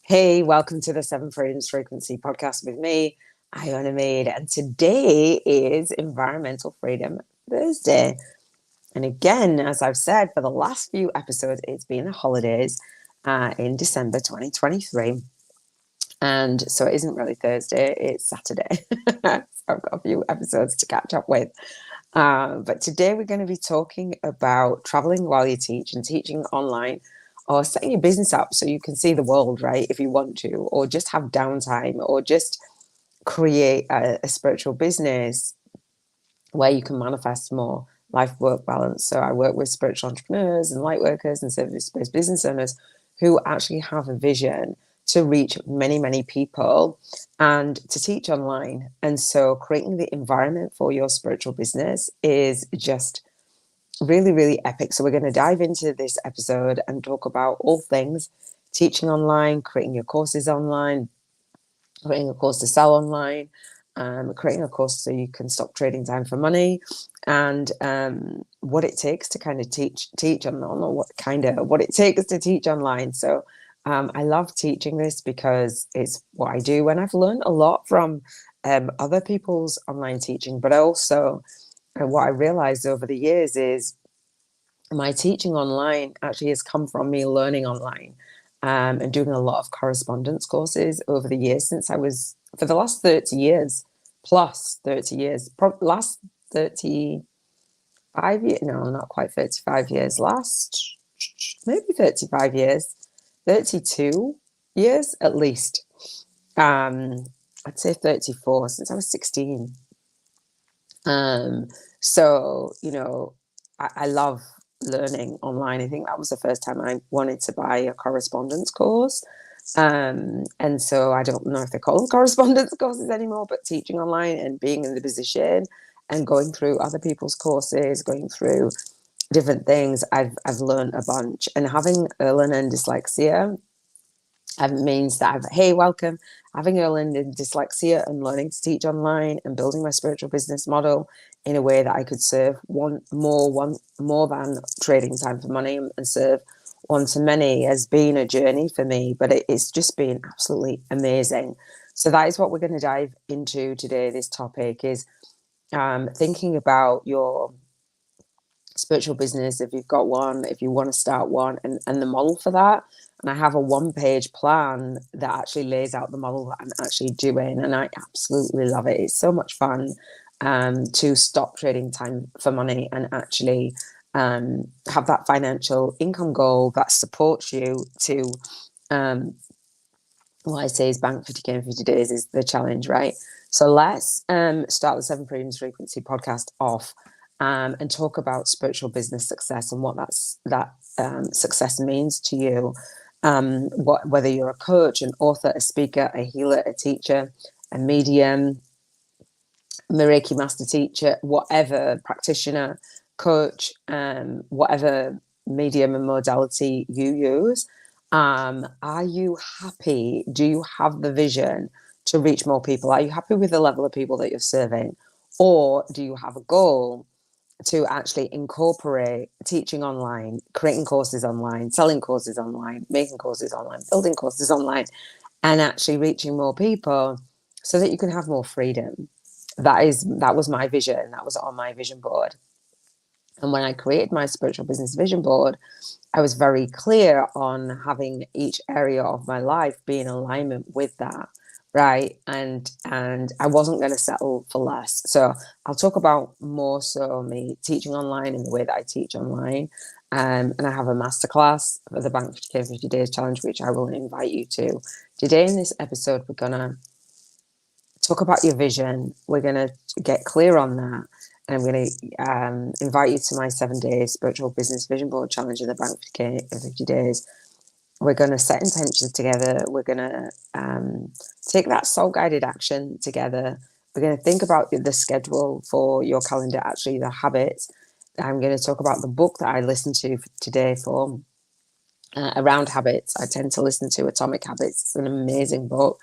Hey, welcome to the Seven Freedoms Frequency podcast with me, Iona Meade. And today is Environmental Freedom Thursday. And again, as I've said for the last few episodes, it's been the holidays in December 2023. And so it isn't really Thursday, it's Saturday. So I've got a few episodes to catch up with. But today we're going to be talking about traveling while you teach and teaching online, or setting your business up so you can see the world, right, if you want to, or just have downtime, or just create a spiritual business where you can manifest more life-work balance. So I work with spiritual entrepreneurs and light workers and service-based business owners who actually have a vision to reach many, many people and to teach online. And so creating the environment for your spiritual business is just really, really epic. So we're going to dive into this episode and talk about all things teaching online, creating your courses online, creating a course to sell online, creating a course so you can stop trading time for money, and what it takes to kind of teach online, or what it takes to teach online. So I love teaching this because it's what I do, and I've learned a lot from other people's online teaching, but also what I realized over the years is my teaching online actually has come from me learning online, and doing a lot of correspondence courses over the years for the last 30 years, last 35 years, no, not quite 35 years, last maybe 35 years, 32 years at least. I'd say 34 since I was 16. So, I love learning online. I think that was the first time I wanted to buy a correspondence course. And so I don't know if they call them correspondence courses anymore, but teaching online and being in the position and going through other people's courses, going through different things, I've learned a bunch. And having learning dyslexia means that welcome. Having learned in dyslexia and learning to teach online and building my spiritual business model in a way that I could serve more than trading time for money, and serve one to many has been a journey for me, but it's just been absolutely amazing. So that is what we're going to dive into today. This topic is thinking about your spiritual business, if you've got one, if you want to start one, and the model for that. And I have a 1-page plan that actually lays out the model that I'm actually doing, and I absolutely love it. It's so much fun to stop trading time for money and actually have that financial income goal that supports you to what I say is bank 50K in 50 days is the challenge, right? So let's start the Seven Freedoms Frequency podcast off and talk about spiritual business success and what that success means to you. Whether you're a coach, an author, a speaker, a healer, a teacher, a medium, Reiki master teacher, whatever, practitioner, coach, whatever medium and modality you use. Are you happy? Do you have the vision to reach more people? Are you happy with the level of people that you're serving? Or do you have a goal to actually incorporate teaching online, creating courses online, selling courses online, making courses online, building courses online, and actually reaching more people so that you can have more freedom? That was my vision. That was on my vision board. And when I created my spiritual business vision board, I was very clear on having each area of my life be in alignment with that, right? And I wasn't going to settle for less. So I'll talk about more so me teaching online in the way that I teach online. And I have a masterclass for the Bank 50K 50 Days Challenge, which I will invite you to. Today in this episode, we're going to talk about your vision. We're going to get clear on that. And I'm going to invite you to my 7-day spiritual business vision board challenge in the Bank 50K in 50 days. We're going to set intentions together. We're going to take that soul-guided action together. We're going to think about the schedule for your calendar, actually the habits. I'm going to talk about the book that I listened to today for around habits. I tend to listen to Atomic Habits. It's an amazing book.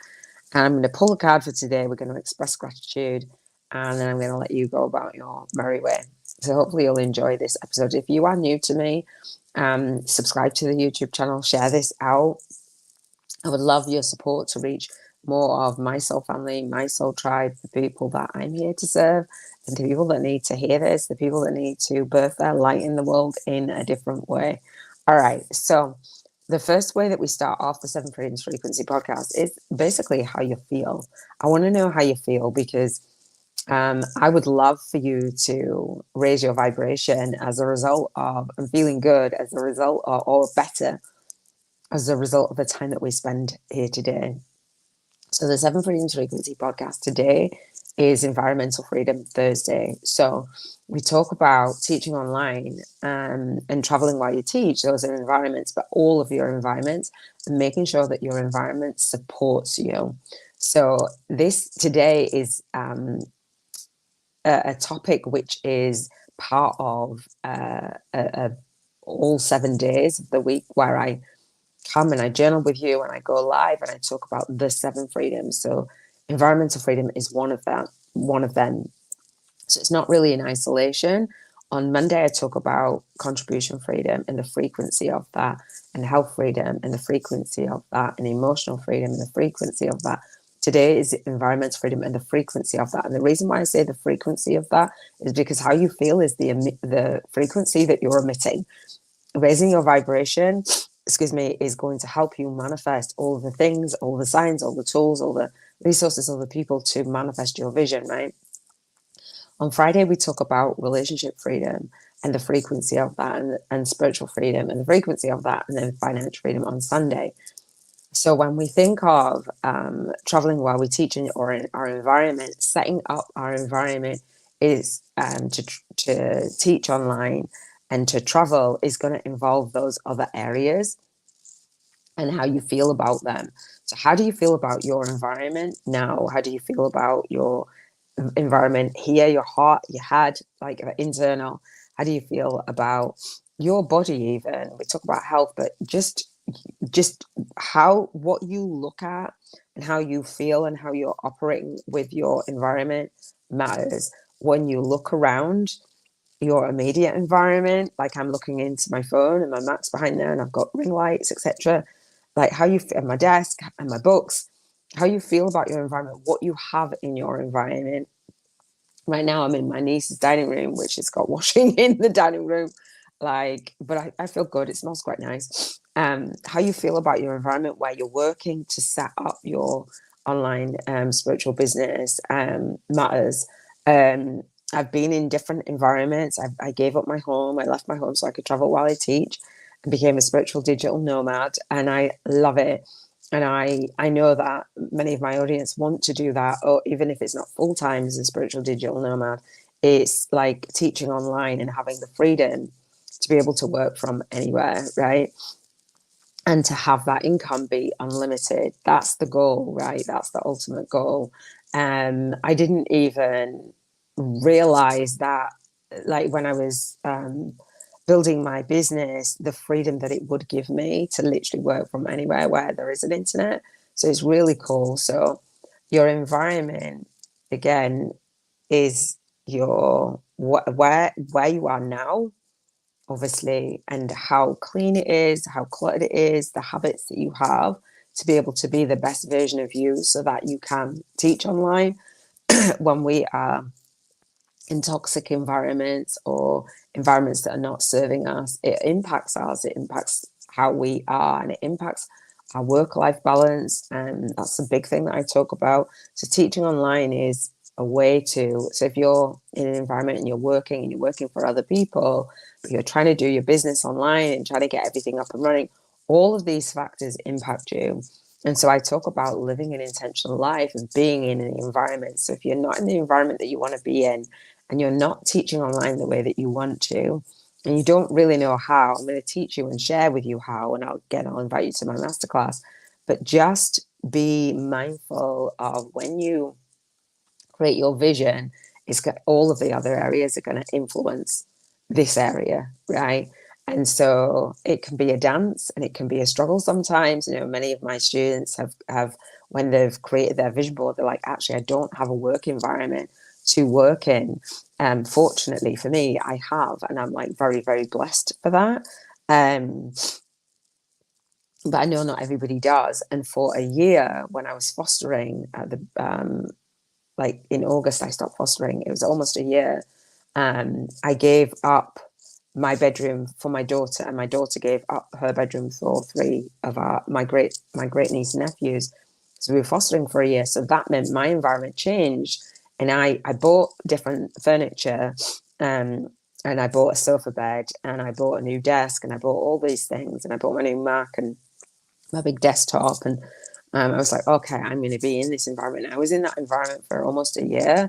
And I'm going to pull a card for today. We're going to express gratitude. And then I'm going to let you go about your merry way. So hopefully you'll enjoy this episode. If you are new to me, subscribe to the YouTube channel, share this out. I would love your support to reach more of my soul family, my soul tribe, the people that I'm here to serve, and the people that need to hear this, the people that need to birth their light in the world in a different way. All right. So the first way that we start off the Seven Freedoms Frequency podcast is basically how you feel. I want to know how you feel because I would love for you to raise your vibration as a result of and feeling good as a result of, or better as a result of the time that we spend here today. So the Seven Freedoms Frequency podcast today is Environmental Freedom Thursday. So we talk about teaching online and traveling while you teach. Those are environments, but all of your environments, and making sure that your environment supports you. So this today is a topic which is part of all 7 days of the week where I come and I journal with you and I go live and I talk about the 7 freedoms. So environmental freedom is one of them. So it's not really in isolation. On Monday, I talk about contribution freedom and the frequency of that, and health freedom and the frequency of that, and emotional freedom and the frequency of that. Today is environmental freedom and the frequency of that. And the reason why I say the frequency of that is because how you feel is the frequency that you're emitting. Raising your vibration, is going to help you manifest all the things, all the signs, all the tools, all the resources, all the people to manifest your vision, right? On Friday, we talk about relationship freedom and the frequency of that, and spiritual freedom and the frequency of that, and then financial freedom on Sunday. So when we think of traveling while we teach in our environment, setting up our environment is to teach online and to travel is going to involve those other areas and how you feel about them. So how do you feel about your environment now? How do you feel about your environment here, your heart, your head, like internal? How do you feel about your body even? We talk about health, but just how what you look at and how you feel and how you're operating with your environment matters. When you look around your immediate environment, like I'm looking into my phone and my Mac's behind there and I've got ring lights, etc., like how you feel, my desk and my books, how you feel about your environment, what you have in your environment. Right now I'm in my niece's dining room, which has got washing in the dining room, like, but I feel good, it smells quite nice. How you feel about your environment where you're working to set up your online spiritual business matters. I've been in different environments. I gave up my home, I left my home so I could travel while I teach, and became a spiritual digital nomad, and I love it. And I know that many of my audience want to do that, or even if it's not full time as a spiritual digital nomad, it's like teaching online and having the freedom to be able to work from anywhere, right? And to have that income be unlimited. That's the goal, right? That's the ultimate goal. I didn't even realize that, like when I was building my business, the freedom that it would give me to literally work from anywhere where there is an internet. So it's really cool. So your environment, again, is your where you are now, obviously, and how clean it is, how cluttered it is, the habits that you have to be able to be the best version of you so that you can teach online. When we are in toxic environments or environments that are not serving us, it impacts us, it impacts how we are, and it impacts our work-life balance. And that's a big thing that I talk about. So teaching online is a way to, so if you're in an environment and you're working for other people, but you're trying to do your business online and trying to get everything up and running, all of these factors impact you. And so I talk about living an intentional life and being in an environment. So if you're not in the environment that you want to be in, and you're not teaching online the way that you want to, and you don't really know how, I'm going to teach you and share with you how, and I'll invite you to my masterclass. But just be mindful of when you create your vision, it's got all of the other areas are going to influence this area, right? And so it can be a dance and it can be a struggle sometimes. You know, many of my students have when they've created their vision board, they're like, actually, I don't have a work environment to work in. Fortunately for me, I have, and I'm like very, very blessed for that. but I know not everybody does. And for a year, when I was fostering at the like in August, I stopped fostering. It was almost a year. I gave up my bedroom for my daughter, and my daughter gave up her bedroom for three of my great niece and nephews. So we were fostering for a year. So that meant my environment changed, and I bought different furniture, and I bought a sofa bed, and I bought a new desk, and I bought all these things, and I bought my new Mac and my big desktop, and I was like, okay, I'm going to be in this environment. And I was in that environment for almost a year,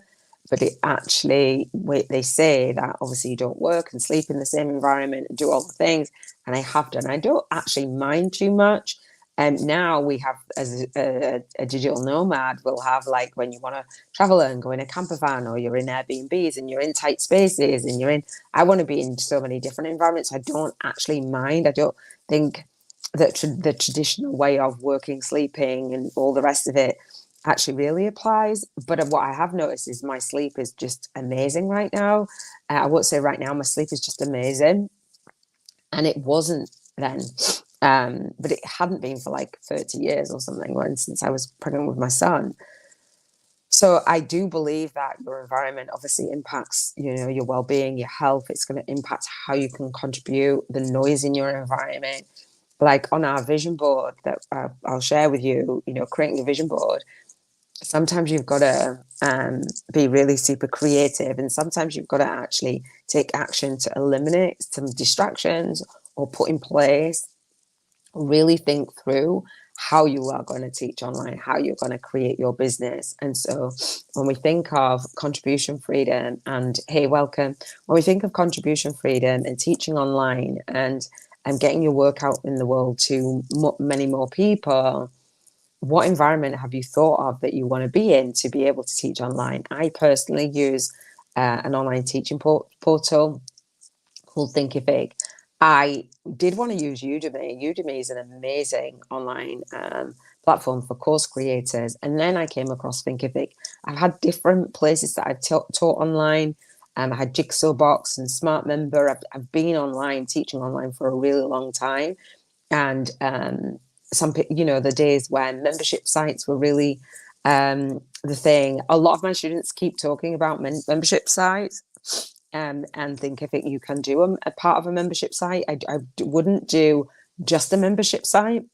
but it actually, they say that obviously you don't work and sleep in the same environment and do all the things, and I have done. I don't actually mind too much. And now we have, as a digital nomad, we'll have like when you want to travel and go in a camper van, or you're in Airbnbs and you're in tight spaces, and I want to be in so many different environments. I don't actually mind. I don't think that the traditional way of working, sleeping, and all the rest of it actually really applies. But what I have noticed is my sleep is just amazing right now. I won't say right now, my sleep is just amazing. And it wasn't then. But it hadn't been for like 30 years or something, since I was pregnant with my son. So I do believe that your environment obviously impacts, your well-being, your health. It's going to impact how you can contribute, the noise in your environment. Like on our vision board that I'll share with you, creating a vision board, sometimes you've got to be really super creative, and sometimes you've got to actually take action to eliminate some distractions or put in place, really think through how you are going to teach online, how you're going to create your business. And so when we think of contribution freedom and hey, welcome, when we think of contribution freedom and teaching online and getting your work out in the world to many more people, what environment have you thought of that you want to be in to be able to teach online? I personally use an online teaching portal called Thinkific. I did want to use Udemy. Udemy is an amazing online platform for course creators. And then I came across Thinkific. I've had different places that I've taught online. I had Jigsaw Box and Smart Member. I've been online, teaching online for a really long time. And the days when membership sites were really the thing. A lot of my students keep talking about membership sites. And think if you can do a part of a membership site. I wouldn't do just a membership site.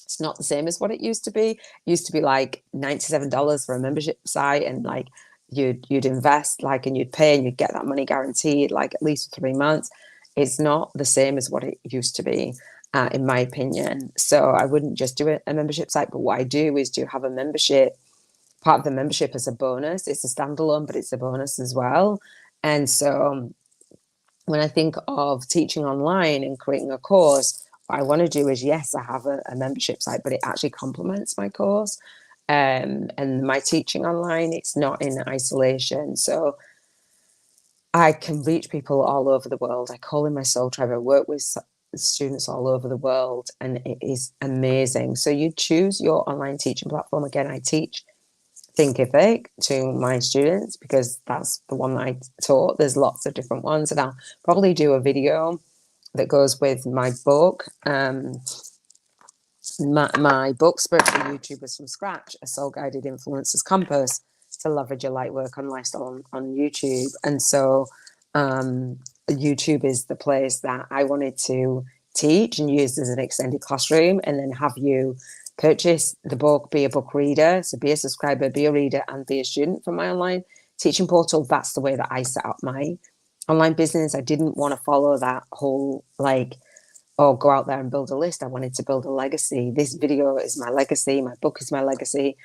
It's not the same as what it used to be. It used to be like $97 for a membership site, and like you'd invest and you'd pay and you'd get that money guaranteed like at least for 3 months. It's not the same as what it used to be, in my opinion. So I wouldn't just do a membership site, but what I do is to have a membership, part of the membership as a bonus. It's a standalone, but it's a bonus as well. And so when I think of teaching online and creating a course, what I want to do is, yes, I have a membership site, but it actually complements my course. And my teaching online, it's not in isolation. So I can reach people all over the world. I call in my soul tribe. I work with students all over the world, and it is amazing. So you choose your online teaching platform. Again, I teach Thinkific to my students because that's the one that I taught. There's lots of different ones, and I'll probably do a video that goes with my book. My book, Spiritual YouTubers from Scratch, a Soul Guided Influencers Compass to leverage your Lightwork and Lifestyle on YouTube. And so YouTube is the place that I wanted to teach and use as an extended classroom, and then have you purchase the book, be a book reader, so be a subscriber, be a reader, and be a student from my online teaching portal. That's the way that I set up my online business. I didn't want to follow that whole go out there and build a list. I wanted to build a legacy. This video is my legacy, my book is my legacy,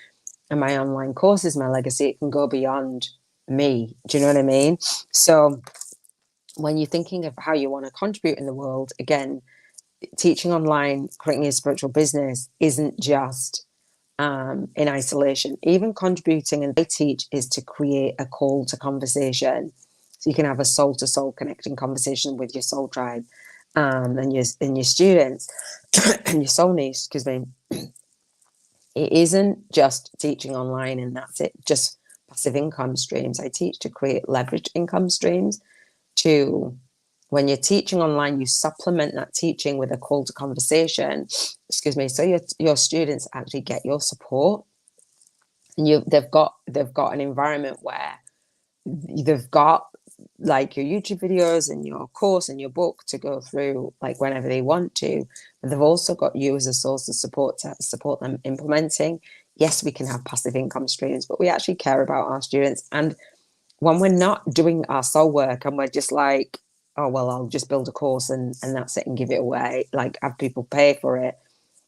and my online course is my legacy. It can go beyond me. Do you know what I mean? So when you're thinking of how you want to contribute in the world, again, teaching online, creating a spiritual business isn't just in isolation. Even contributing, and I teach, is to create a call to conversation. So you can have a soul-to-soul connecting conversation with your soul tribe and your students and your soul niche, excuse me. It isn't just teaching online and that's it, just passive income streams. I teach to create leveraged income streams to When you're teaching online, you supplement that teaching with a call to conversation, so your students actually get your support, and they've got an environment where they've got like your YouTube videos and your course and your book to go through like whenever they want to, but they've also got you as a source of support to support them implementing. Yes, we can have passive income streams, but we actually care about our students. And when we're not doing our soul work and we're just like, oh, well, I'll just build a course and that's it and give it away, like have people pay for it,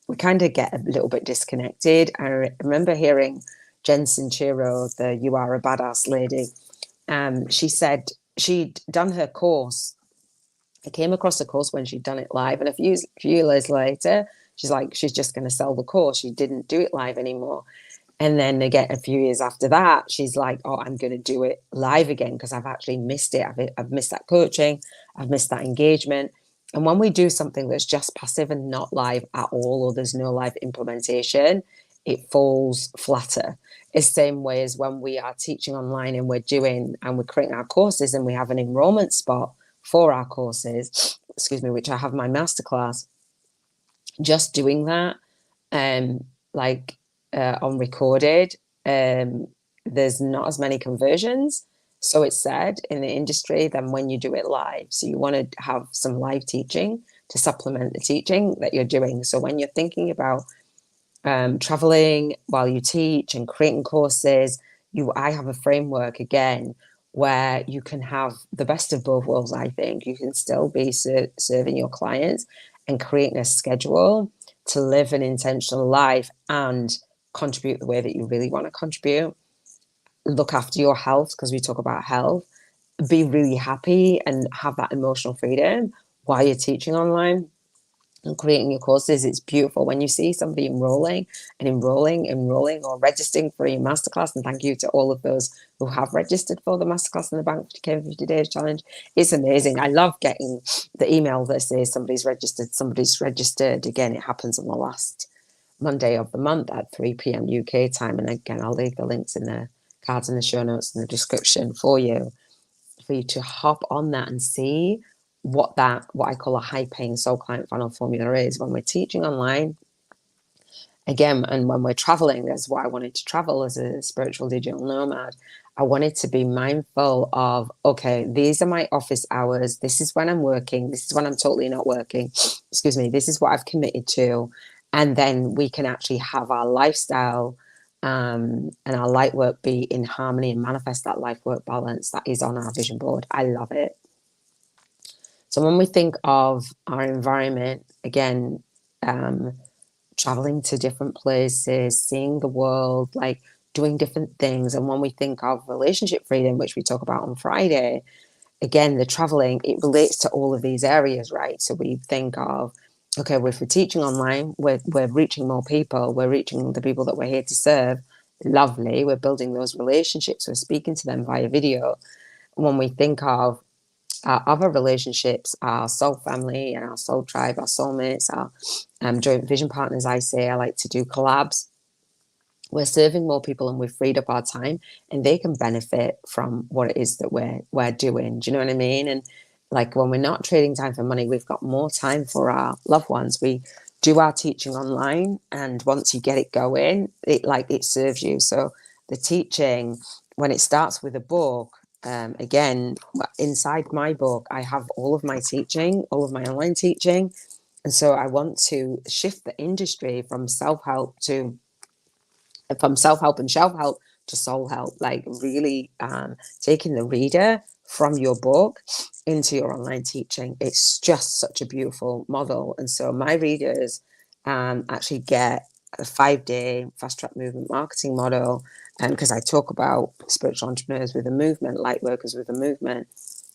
we kind of get a little bit disconnected. I remember hearing Jen Sincero, the You Are a Badass lady, she said she'd done her course. I came across the course when she'd done it live, and a few years later, she's like, she's just going to sell the course. She didn't do it live anymore. And then again, a few years after that, she's like, oh, I'm going to do it live again because I've actually missed it. I've missed that coaching. I've missed that engagement. And when we do something that's just passive and not live at all, or there's no live implementation, it falls flatter. It's the same way as when we are teaching online and we're creating our courses and we have an enrollment spot for our courses, which I have my masterclass. Just doing that, on recorded, there's not as many conversions, so it's said in the industry, than when you do it live. So you want to have some live teaching to supplement the teaching that you're doing. So when you're thinking about traveling while you teach and creating courses, I have a framework again where you can have the best of both worlds. I think you can still be serving your clients and creating a schedule to live an intentional life and contribute the way that you really want to contribute. Look after your health, because we talk about health. Be really happy and have that emotional freedom while you're teaching online and creating your courses. It's beautiful when you see somebody enrolling or registering for your masterclass. And thank you to all of those who have registered for the masterclass in the Bank 50K 50 Days Challenge. It's amazing. I love getting the email that says somebody's registered. Again, it happens on the last Monday of the month at 3 p.m. UK time. And again, I'll leave the links in the cards in the show notes in the description for you to hop on that and see what I call a high paying soul client funnel formula is. When we're teaching online, again, and when we're traveling, that's why I wanted to travel as a spiritual digital nomad. I wanted to be mindful of, okay, these are my office hours. This is when I'm working. This is when I'm totally not working. This is what I've committed to. And then we can actually have our lifestyle and our light work be in harmony and manifest that life work balance that is on our vision board. I love it. So when we think of our environment, again, traveling to different places, seeing the world, like doing different things. And when we think of relationship freedom, which we talk about on Friday, again, the traveling, it relates to all of these areas, right? So we think of, okay, if we're teaching online, we're reaching more people. We're reaching the people that we're here to serve. Lovely. We're building those relationships. We're speaking to them via video. When we think of our other relationships, our soul family and our soul tribe, our soulmates, our joint vision partners, I like to do collabs. We're serving more people and we've freed up our time, and they can benefit from what it is that we're doing. Do you know what I mean? And like when we're not trading time for money, we've got more time for our loved ones. We do our teaching online, and once you get it going, it serves you. So the teaching, when it starts with a book, again, inside my book, I have all of my teaching, all of my online teaching. And so I want to shift the industry from self-help and shelf-help to soul help, like really taking the reader from your book into your online teaching. It's just such a beautiful model. And so my readers actually get a 5-day fast-track movement marketing model, because I talk about spiritual entrepreneurs with a movement, light workers with a movement,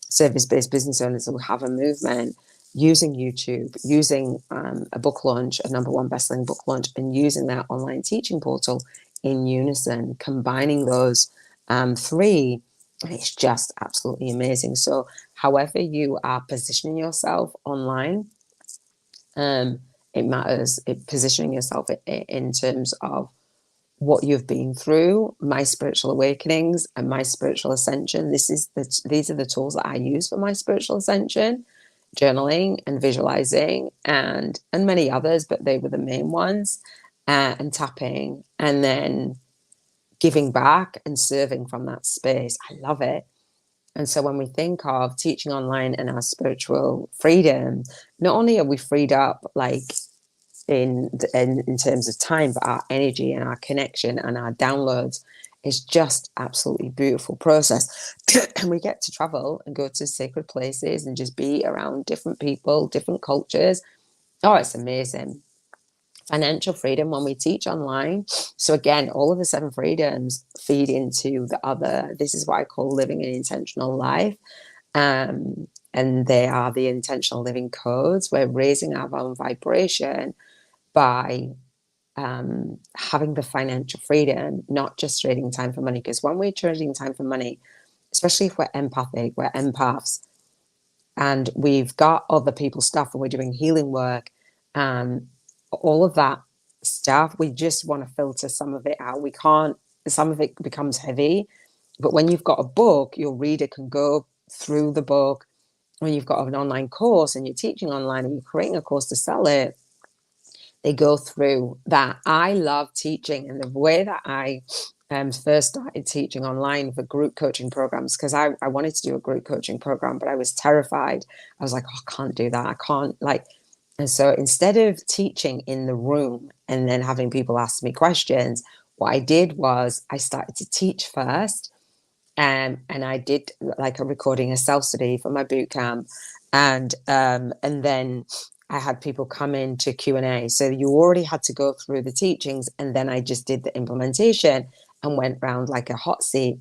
service-based business owners who have a movement, using YouTube, using a book launch, a #1 bestselling book launch, and using that online teaching portal in unison, combining those three. It's just absolutely amazing. So however you are positioning yourself online, it matters. Positioning yourself in terms of what you've been through, my spiritual awakenings and my spiritual ascension. These are the tools that I use for my spiritual ascension. journaling and visualizing and many others, but they were the main ones, and tapping, and then giving back and serving from that space. I love it. And so when we think of teaching online and our spiritual freedom, not only are we freed up, like in terms of time, but our energy and our connection and our downloads is just absolutely beautiful process. And we get to travel and go to sacred places and just be around different people, different cultures. Oh, it's amazing. Financial freedom when we teach online. So again, all of the 7 freedoms feed into the other. This is what I call living an intentional life. And they are the intentional living codes. We're raising our own vibration by having the financial freedom, not just trading time for money. Because when we're trading time for money, especially if we're empathic, we're empaths, and we've got other people's stuff and we're doing healing work, all of that stuff, we just want to filter some of it out. We can't, some of it becomes heavy. But when you've got a book, your reader can go through the book. When you've got an online course and you're teaching online and you're creating a course to sell it, they go through that. I love teaching, and the way that I first started teaching online for group coaching programs, because I wanted to do a group coaching program, but I was terrified. I was like, oh, I can't do that. I can't, like, and so instead of teaching in the room and then having people ask me questions, what I did was I started to teach first. And I did like a recording, a self-study for my boot camp. And then I had people come in to Q&A. So you already had to go through the teachings, and then I just did the implementation and went round like a hot seat.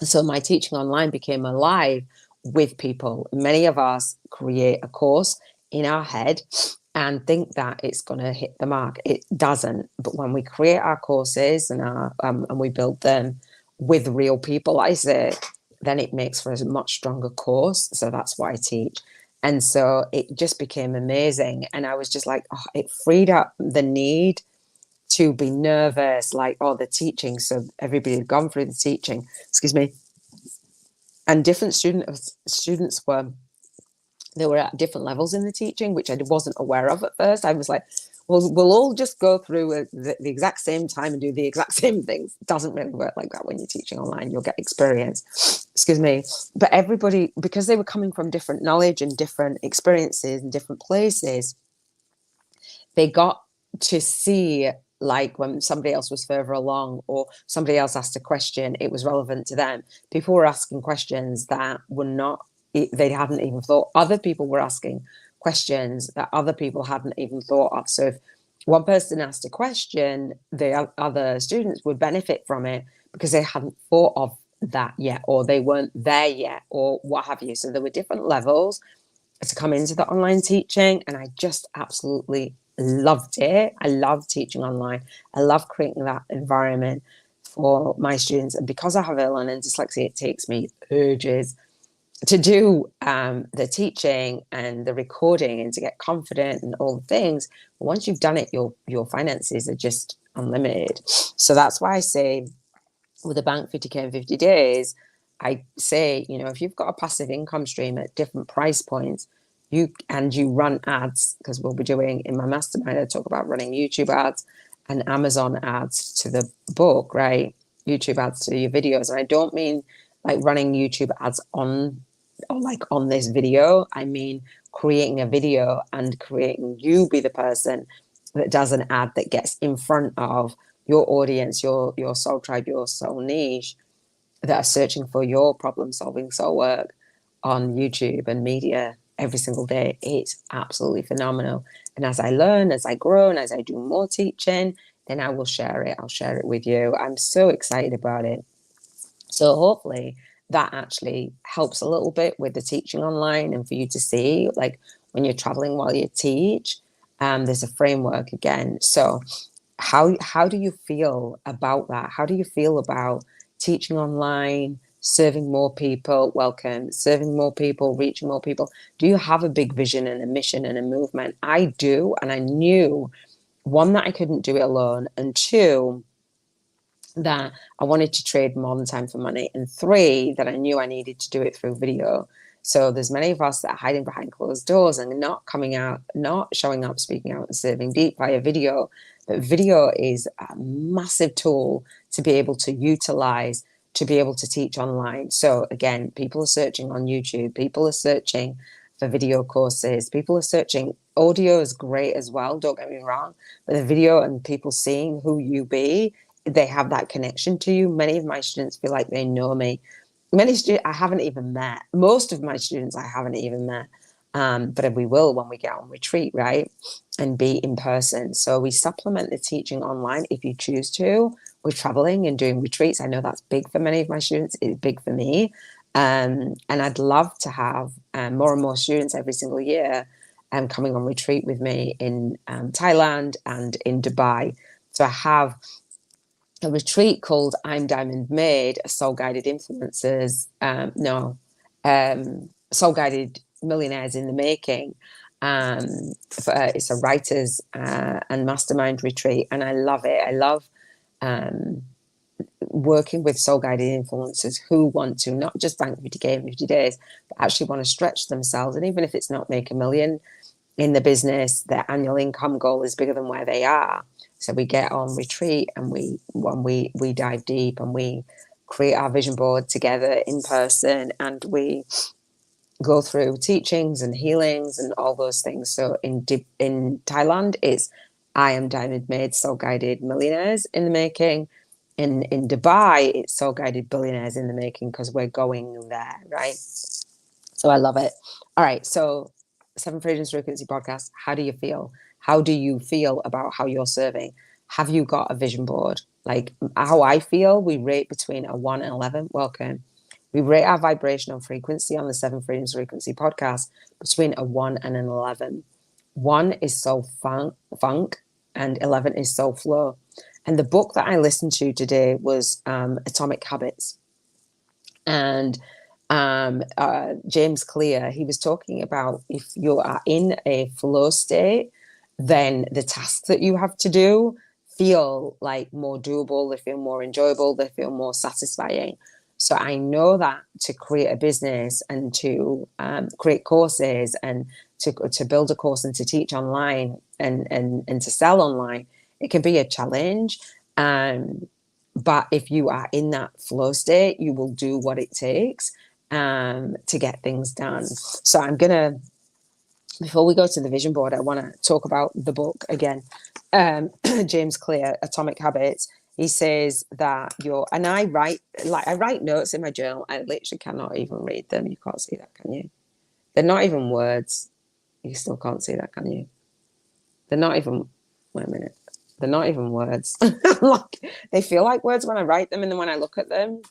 So my teaching online became alive with people. Many of us create a course in our head and think that it's going to hit the mark. It doesn't. But when we create our courses and we build them with real people, I say, then it makes for a much stronger course. So that's what I teach. And so it just became amazing. And I was just like, oh, it freed up the need to be nervous, like, oh, the teaching. So everybody had gone through the teaching, excuse me. And different students were, they were at different levels in the teaching, which I wasn't aware of at first. I was like, well, we'll all just go through the exact same time and do the exact same things. It doesn't really work like that when you're teaching online. You'll get experience, excuse me. But everybody, because they were coming from different knowledge and different experiences and different places, they got to see, like when somebody else was further along or somebody else asked a question, it was relevant to them. People were asking questions that were not, they hadn't even thought. Other people were asking questions that other people hadn't even thought of. So if one person asked a question, the other students would benefit from it because they hadn't thought of that yet, or they weren't there yet, or what have you. So there were different levels to come into the online teaching, and I just absolutely loved it. I love teaching online. I love creating that environment for my students. And because I have learning dyslexia, it takes me ages to do the teaching and the recording and to get confident and all the things. But once you've done it, your finances are just unlimited. So that's why I say with a bank 50K in 50 days, I say, you know, if you've got a passive income stream at different price points, you run ads, because we'll be doing in my mastermind, I talk about running YouTube ads and Amazon ads to the book, right? YouTube ads to your videos. And I don't mean like running YouTube ads on this video. I mean creating a video and creating you be the person that does an ad that gets in front of your audience, your soul tribe, your soul niche, that are searching for your problem solving soul work on YouTube and media every single day. It's absolutely phenomenal. And as I learn, as I grow, and as I do more teaching, then I will share it. I'll share it with you. I'm so excited about it. So hopefully that actually helps a little bit with the teaching online, and for you to see, like when you're traveling while you teach, there's a framework again. So how do you feel about that? How do you feel about teaching online, serving more people, serving more people, reaching more people? Do you have a big vision and a mission and a movement? I do. And I knew, one, that I couldn't do it alone, and two, that I wanted to trade more than time for money, and three, that I knew I needed to do it through video. So there's many of us that are hiding behind closed doors and not coming out, not showing up, speaking out and serving deep via video. But video is a massive tool to be able to utilize, to be able to teach online. So again, people are searching on YouTube, people are searching for video courses, people are searching. Audio is great as well, don't get me wrong, but the video and people seeing who you be, they have that connection to you. Many of my students feel like they know me. Many students I haven't even met. Most of my students I haven't even met. But we will when we get on retreat, right? And be in person. So we supplement the teaching online if you choose to. We're traveling and doing retreats. I know that's big for many of my students. It's big for me. And I'd love to have more and more students every single year coming on retreat with me in Thailand and in Dubai. So I have a retreat called I'm Diamond Made, a soul guided influencers, soul guided millionaires in the making. It's a writers and mastermind retreat, and I love it. I love working with soul guided influencers who want to not just bank 50K in 50 days, but actually want to stretch themselves. And even if it's not make a million in the business, their annual income goal is bigger than where they are. So we get on retreat and we dive deep and we create our vision board together in person, and we go through teachings and healings and all those things. So in Thailand, it's I Am Diamond Made, Soul Guided Millionaires in the Making. In Dubai, it's Soul Guided Billionaires in the Making, because we're going there, right? So I love it. All right, so Seven Freedoms Frequency podcast. How do you feel? How do you feel about how you're serving? Have you got a vision board? Like how I feel, we rate between a 1 and 11. Welcome. We rate our vibrational frequency on the Seven Freedoms Frequency podcast between a 1 and an 11. 1 is soul funk and 11 is soul flow. And the book that I listened to today was Atomic Habits. And James Clear, he was talking about if you are in a flow state, then the tasks that you have to do feel like more doable, they feel more enjoyable, they feel more satisfying. So I know that to create a business and to create courses and to build a course and to teach online and to sell online, it can be a challenge. But if you are in that flow state, you will do what it takes to get things done. So I'm going to, before we go to the vision board, I want to talk about the book again. James Clear, Atomic Habits. He says that and I write notes in my journal. I literally cannot even read them. You can't see that, can you? They're not even words. You still can't see that, can you? They're not even, wait a minute. They're not even words. Like, they feel like words when I write them, and then when I look at them,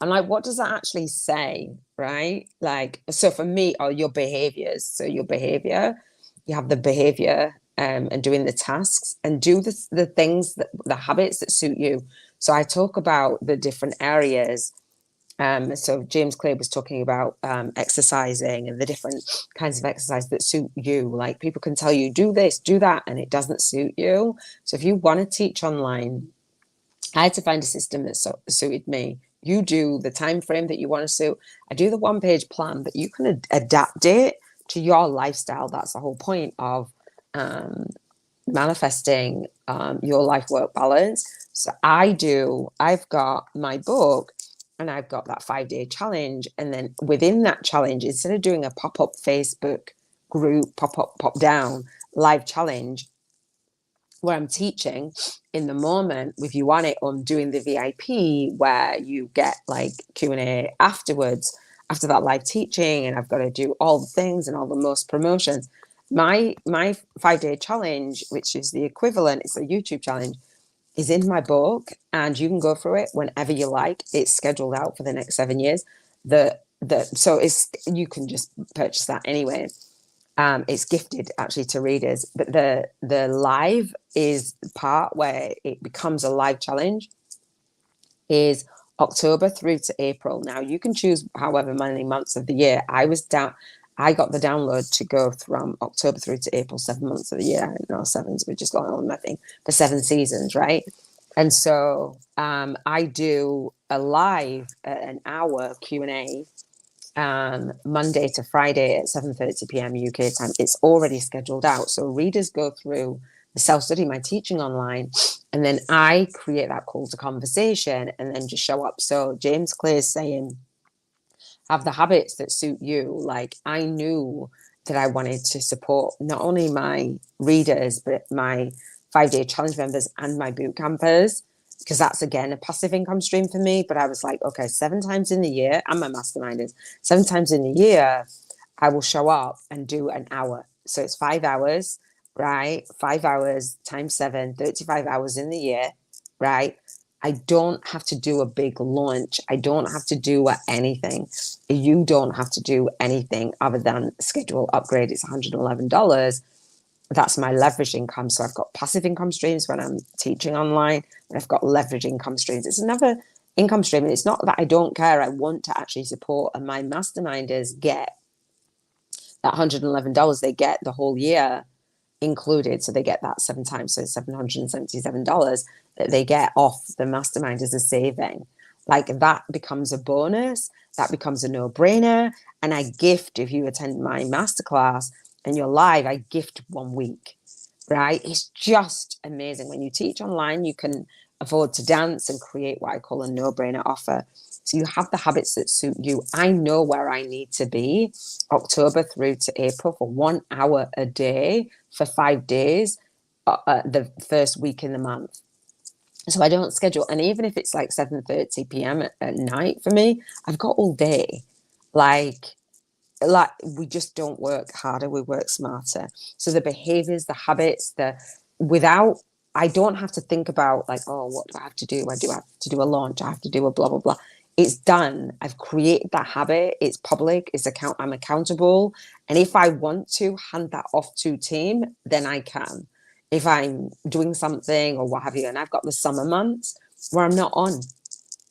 I'm like, what does that actually say, right? Like, so for me, are your behaviors. So your behavior, you have the behavior and doing the tasks, and do the things, the habits that suit you. So I talk about the different areas. So James Clear was talking about exercising and the different kinds of exercise that suit you. Like people can tell you, do this, do that, and it doesn't suit you. So if you want to teach online, I had to find a system that suited me. You do the time frame that you want to suit. I do the one-page plan, but you can adapt it to your lifestyle. That's the whole point of manifesting your life-work balance. So I've got my book, and I've got that 5-day challenge. And then within that challenge, instead of doing a pop-up Facebook group, pop-up, pop-down live challenge, where I'm teaching in the moment with you on it, I'm doing the VIP where you get like Q&A afterwards, after that live teaching, and I've got to do all the things and all the most promotions. My 5-day challenge, which is the equivalent, it's a YouTube challenge, is in my book, and you can go through it whenever you like. It's scheduled out for the next 7 years. So you can just purchase that anyway. It's gifted actually to readers, but the live is part where it becomes a live challenge is October through to April. Now you can choose however many months of the year. I got the download to go from October through to April, 7 months of the year. No, sevens, we're just going on nothing for 7 seasons, right? And so I do a live an hour Q&A Monday to Friday at 7:30 p.m. UK time. It's already scheduled out. So readers go through the self-study, my teaching online, and then I create that call to conversation and then just show up. So James Clear is saying, have the habits that suit you. Like, I knew that I wanted to support not only my readers, but my 5-day challenge members and my boot campers, because that's, again, a passive income stream for me. But I was like, okay, 7 times in the year, and my masterminders, 7 times in the year, I will show up and do an hour. So it's 5 hours, right? 5 hours times 7, 35 hours in the year, right? I don't have to do a big launch. I don't have to do anything. You don't have to do anything other than schedule upgrade. It's $111. That's my leverage income. So I've got passive income streams when I'm teaching online, and I've got leverage income streams. It's another income stream. And it's not that I don't care. I want to actually support. And my masterminders get that $111. They get the whole year included. So they get that 7 times. So $777 that they get off the mastermind as a saving. Like, that becomes a bonus. That becomes a no-brainer. And I gift, if you attend my masterclass and you're live, I gift 1 week, right? It's just amazing. When you teach online, you can afford to dance and create what I call a no-brainer offer. So you have the habits that suit you. I know where I need to be October through to April for 1 hour a day for 5 days, the first week in the month. So I don't schedule. And even if it's like 7:30 p.m. at night for me, I've got all day. Like we just don't work harder, we work smarter. So the behaviors, the habits, I don't have to think about like, oh, what do I have to do? I do have to do a launch. I have to do a blah, blah, blah. It's done. I've created that habit. It's public. I'm accountable. And if I want to hand that off to team, then I can. If I'm doing something or what have you, and I've got the summer months where I'm not on,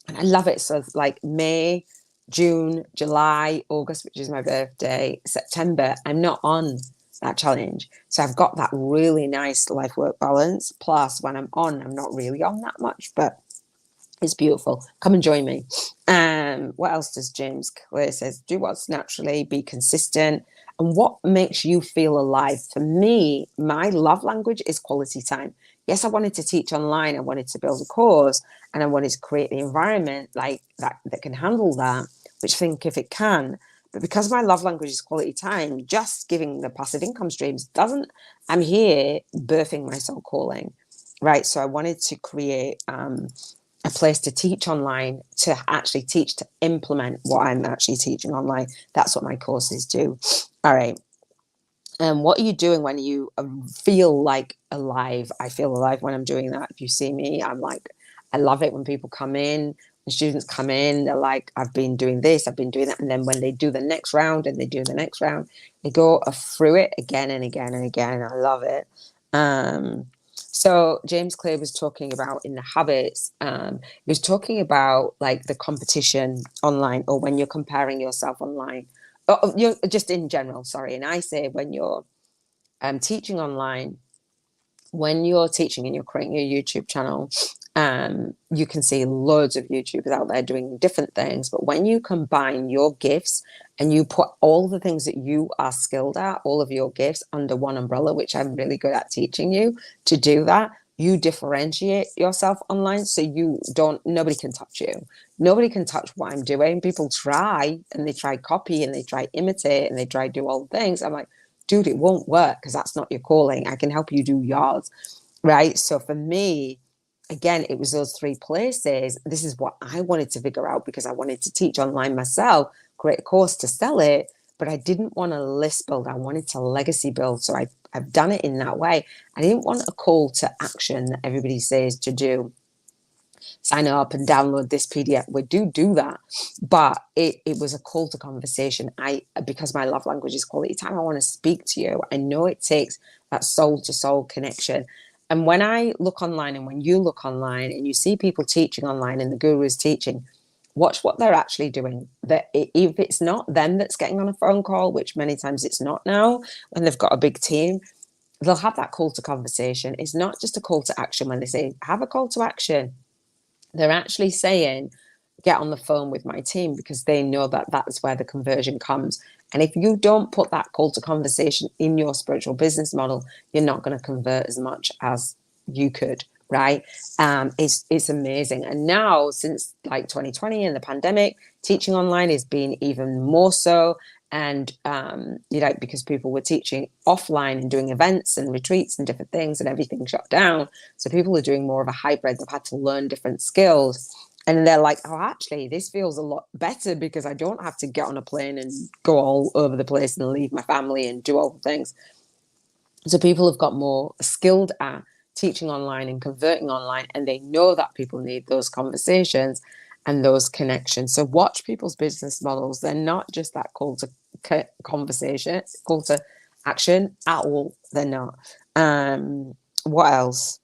and I love it. So like May, June, July, August, which is my birthday, September, I'm not on that challenge. So I've got that really nice life work balance. Plus, when I'm on, I'm not really on that much, but it's beautiful. Come and join me. What else does James Clear says? Do what's naturally, be consistent. And what makes you feel alive? For me, my love language is quality time. Yes, I wanted to teach online. I wanted to build a course, and I wanted to create the environment like that can handle that, which I think if it can. But because my love language is quality time, just giving the passive income streams doesn't. I'm here birthing my soul calling, right? So I wanted to create a place to teach online, to actually teach, to implement what I'm actually teaching online. That's what my courses do. All right. What are you doing when you feel like alive? I feel alive when I'm doing that. If you see me, I'm like, I love it when people come in, when students come in, they're like, I've been doing this, I've been doing that. And then when they do the next round and they do the next round, they go through it again and again and again. I love it. So James Clear was talking about in the habits, he was talking about like the competition online, or when you're comparing yourself online. Oh, you're just in general, sorry. And I say when you're teaching online, when you're teaching and you're creating your YouTube channel, you can see loads of YouTubers out there doing different things. But when you combine your gifts and you put all the things that you are skilled at, all of your gifts under one umbrella, which I'm really good at teaching you to do that, you differentiate yourself online. So nobody can touch you. Nobody can touch what I'm doing. People try, and they try copy, and they try imitate, and they try do all the things. I'm like, dude, it won't work, because that's not your calling. I can help you do yours, right? So for me, again, it was those 3 places. This is what I wanted to figure out, because I wanted to teach online myself, create a course to sell it, but I didn't want to list build. I wanted to legacy build. So I've done it in that way. I didn't want a call to action that everybody says to do. Sign up and download this PDF. We do that, but it was a call to conversation. Because my love language is quality time, I want to speak to you. I know it takes that soul to soul connection. And when I look online, and when you look online and you see people teaching online and the guru is teaching, watch what they're actually doing. That if it's not them that's getting on a phone call, which many times it's not now, when they've got a big team, they'll have that call to conversation. It's not just a call to action when they say, have a call to action. They're actually saying, get on the phone with my team, because they know that that's where the conversion comes. And if you don't put that call to conversation in your spiritual business model, you're not going to convert as much as you could, right? It's amazing. And now, since like 2020 and the pandemic, teaching online has been even more so. And because people were teaching offline and doing events and retreats and different things, and everything shut down, so people are doing more of a hybrid. They've had to learn different skills, and they're like, oh, actually, this feels a lot better because I don't have to get on a plane and go all over the place and leave my family and do all the things. So people have got more skilled at teaching online and converting online, and they know that people need those conversations and those connections. So watch people's business models. They're not just that call to conversation, call to action at all. They're not. What else?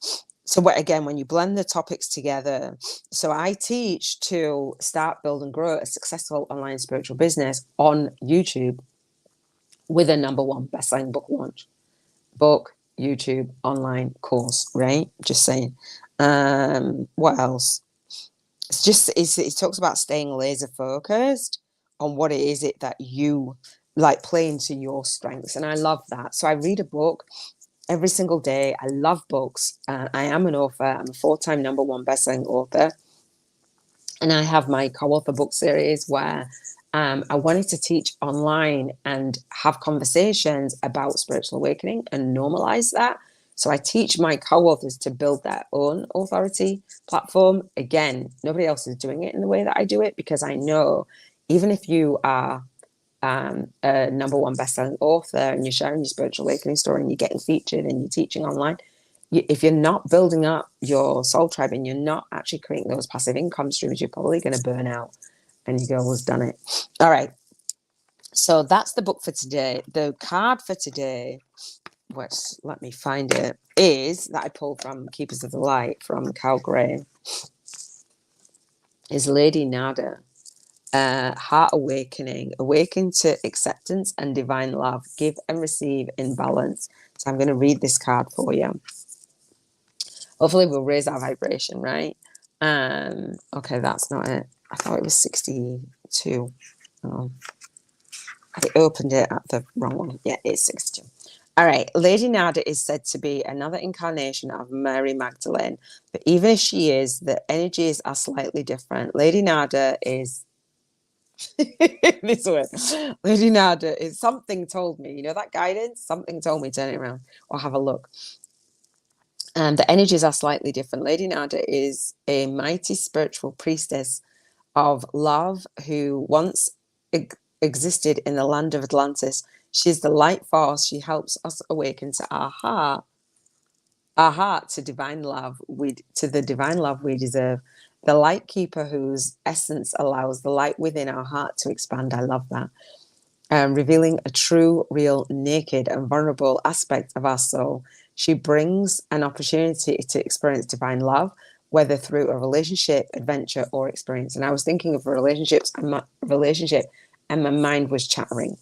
So again, when you blend the topics together, so I teach to start, build and grow a successful online spiritual business on YouTube with a #1 best-selling book launch. Book, YouTube, online course, right? Just saying. What else? It talks about staying laser focused on what it is that you like, play into your strengths. And I love that. So I read a book every single day. I love books. I am an author. I'm a 4-time #1 best-selling author. And I have my co-author book series where I wanted to teach online and have conversations about spiritual awakening and normalize that. So I teach my co-authors to build their own authority platform. Again, nobody else is doing it in the way that I do it, because I know even if you are a #1 best-selling author and you're sharing your spiritual awakening story and you're getting featured and you're teaching online, if you're not building up your soul tribe and you're not actually creating those passive income streams, you're probably going to burn out. And your girl has done it. All right. So that's the book for today. The card for today, which, let me find it, is that I pulled from Keepers of the Light from Cal Gray, is Lady Nada. Heart awakening, awaken to acceptance and divine love, give and receive in balance. So I'm going to read this card for you. Hopefully we'll raise our vibration, right? Okay, that's not it. I thought it was 62. Oh, I opened it at the wrong one. Yeah, it's 62. All right. Lady Nada is said to be another incarnation of Mary Magdalene. But even if she is, the energies are slightly different. Lady Nada is this one. Lady Nada is something told me. You know that guidance? Something told me, turn it around or have a look. And the energies are slightly different. Lady Nada is a mighty spiritual priestess of love who once existed in the land of Atlantis. She's the light force. She helps us awaken to our heart to divine love, to the divine love we deserve. The light keeper whose essence allows the light within our heart to expand. I love that. Revealing a true, real, naked and vulnerable aspect of our soul. She brings an opportunity to experience divine love, whether through a relationship, adventure, or experience. And I was thinking of relationships and my mind was chattering.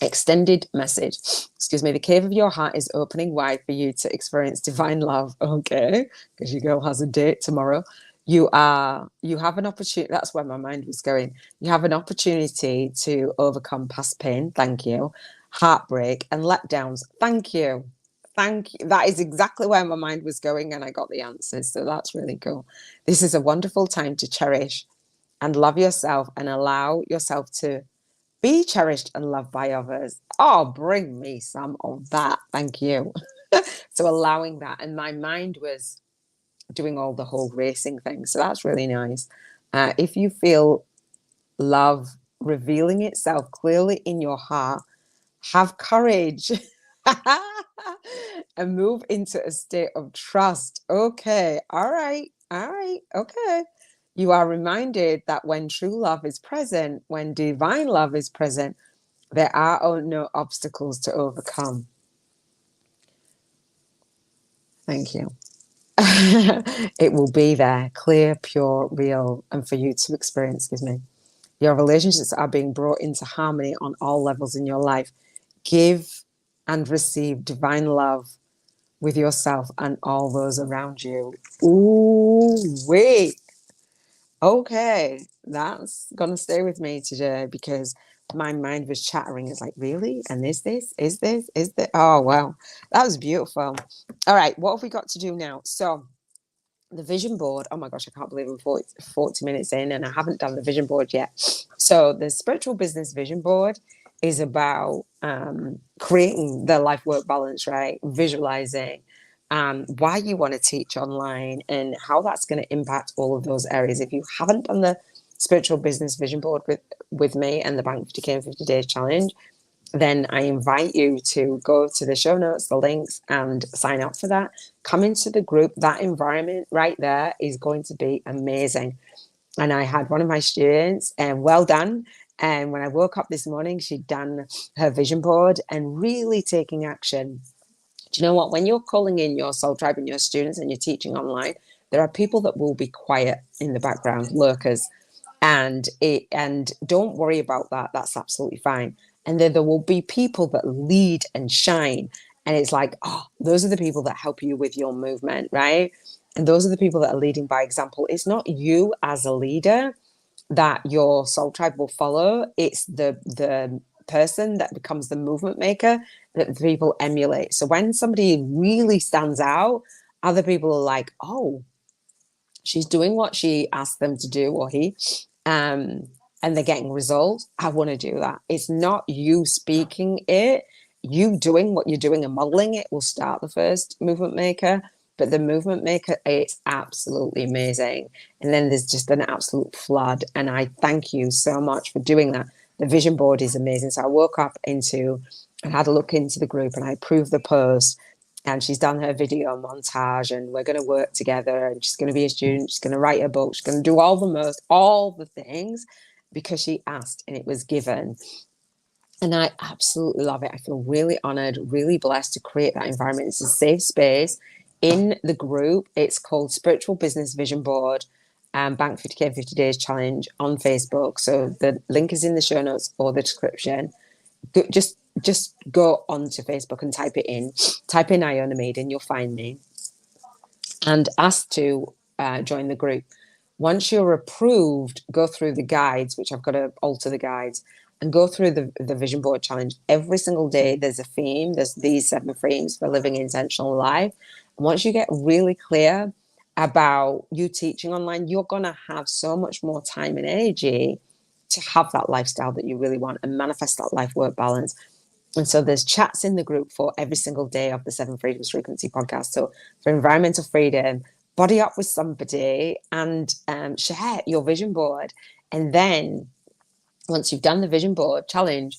Extended message. Excuse me. The cave of your heart is opening wide for you to experience divine love. Okay, because your girl has a date tomorrow. You have an opportunity. That's where my mind was going. You have an opportunity to overcome past pain. Thank you. Heartbreak and letdowns. Thank you. Thank you. That is exactly where my mind was going, and I got the answers. So that's really cool. This is a wonderful time to cherish and love yourself and allow yourself to be cherished and loved by others. Oh, bring me some of that. Thank you. So allowing that. And my mind was doing all the whole racing thing. So that's really nice. If you feel love revealing itself clearly in your heart, have courage and move into a state of trust. Okay. All right. Okay. You are reminded that when true love is present, when divine love is present, there are no obstacles to overcome. Thank you. It will be there, clear, pure, real, and for you to experience. Excuse me. Your relationships are being brought into harmony on all levels in your life. Give and receive divine love with yourself and all those around you. Ooh, wait. Okay, that's gonna stay with me today because my mind was chattering. It's like, really? And is this? Oh, wow. That was beautiful. All right, what have we got to do now? So the vision board, oh my gosh, I can't believe I'm 40 minutes in and I haven't done the vision board yet. So the spiritual business vision board is about creating the life work balance, right? Visualizing why you want to teach online and how that's going to impact all of those areas. If you haven't done the spiritual business vision board with me and the Bank 50K in 50 Days challenge, then I invite you to go to the show notes, the links, and sign up for that. Come into the group. That environment right there is going to be amazing. And I had one of my students, and well done. And when I woke up this morning, she'd done her vision board and really taking action. Do you know what? When you're calling in your soul tribe and your students and you're teaching online, there are people that will be quiet in the background, lurkers, and don't worry about that. That's absolutely fine. And then there will be people that lead and shine, and it's like, oh, those are the people that help you with your movement, right? And those are the people that are leading by example. It's not you as a leader that your soul tribe will follow. It's the person that becomes the movement maker that the people emulate. So when somebody really stands out, other people are like, oh, she's doing what she asked them to do, or he, um, and they're getting results. I want to do that. It's not you speaking it, you doing what you're doing and modeling it will start the first movement maker. But the movement maker, it's absolutely amazing. And then there's just an absolute flood. And I thank you so much for doing that. The vision board is amazing. So I woke up and had a look into the group and I approved the post, and she's done her video montage and we're going to work together and she's going to be a student, she's going to write a book, she's going to do all the things because she asked and it was given. And I absolutely love it. I feel really honored, really blessed to create that environment. It's a safe space in the group. It's called Spiritual Business Vision Board, Bank 50K 50 Days Challenge on Facebook. So the link is in the show notes or the description. Just go onto Facebook and type in Iona Meade and you'll find me, and ask to join the group. Once you're approved, go through the guides, which I've got to alter the guides, and go through the vision board challenge. Every single day there's a theme. There's these 7 themes for living an intentional life. And once you get really clear about you teaching online, you're going to have so much more time and energy to have that lifestyle that you really want and manifest that life work balance. And so there's chats in the group for every single day of the 7 Freedoms Frequency podcast. So for environmental freedom, body up with somebody and share your vision board. And then once you've done the vision board challenge,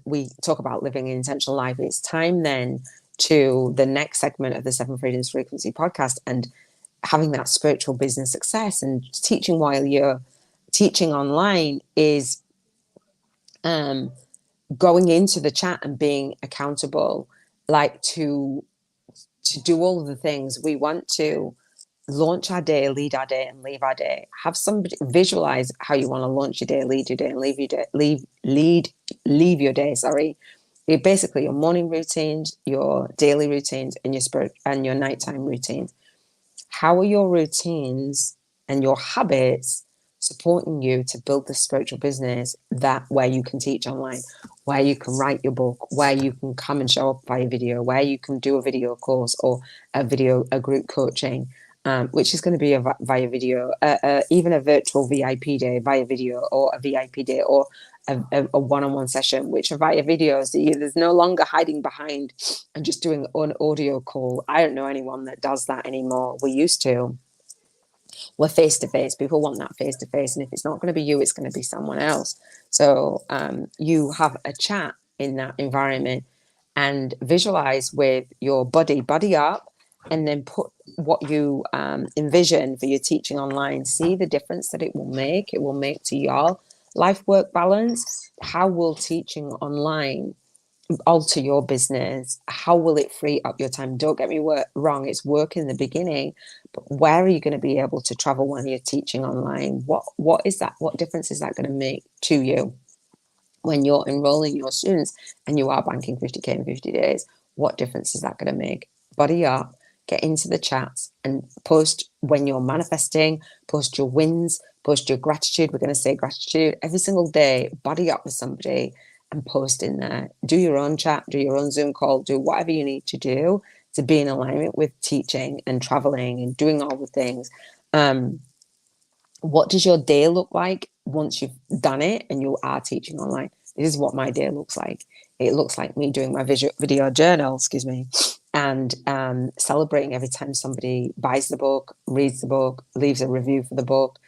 we talk about living an intentional life. It's time then to the next segment of the 7 Freedoms Frequency podcast and having that spiritual business success. And teaching while you're teaching online is going into the chat and being accountable, like to do all of the things we want to launch our day, lead our day, and leave our day. Have somebody visualize how you want to launch your day, lead your day, and leave your day, leave your day. Sorry. Basically your morning routines, your daily routines, and your spirit and your nighttime routines. How are your routines and your habits supporting you to build the spiritual business that where you can teach online, where you can write your book, where you can come and show up via video, where you can do a video course or a group coaching, which is going to be via video, even a virtual VIP day via video, or a VIP day, or a one-on-one session, which are via video. So there's no longer hiding behind and just doing an audio call. I don't know anyone that does that anymore. We used to. We're face-to-face. People want that face-to-face. And if it's not going to be you, it's going to be someone else. So you have a chat in that environment and visualize with your body up, and then put what you envision for your teaching online. See the difference that it will make. It will make to your life work balance. How will teaching online alter your business? How will it free up your time? Don't get me wrong, it's work in the beginning, but where are you going to be able to travel when you're teaching online? What is that? What difference is that going to make to you when you're enrolling your students and you are banking 50K in 50 days? What difference is that going to make? Body up, get into the chats and post when you're manifesting, post your wins, Post your gratitude. We're going to say gratitude every single day. Body up with somebody and post in there. Do your own chat, do your own Zoom call, do whatever you need to do to be in alignment with teaching and traveling and doing all the things. What does your day look like once you've done it and you are teaching online? This is what my day looks like. It looks like me doing my video journal, and celebrating every time somebody buys the book, reads the book, leaves a review for the book.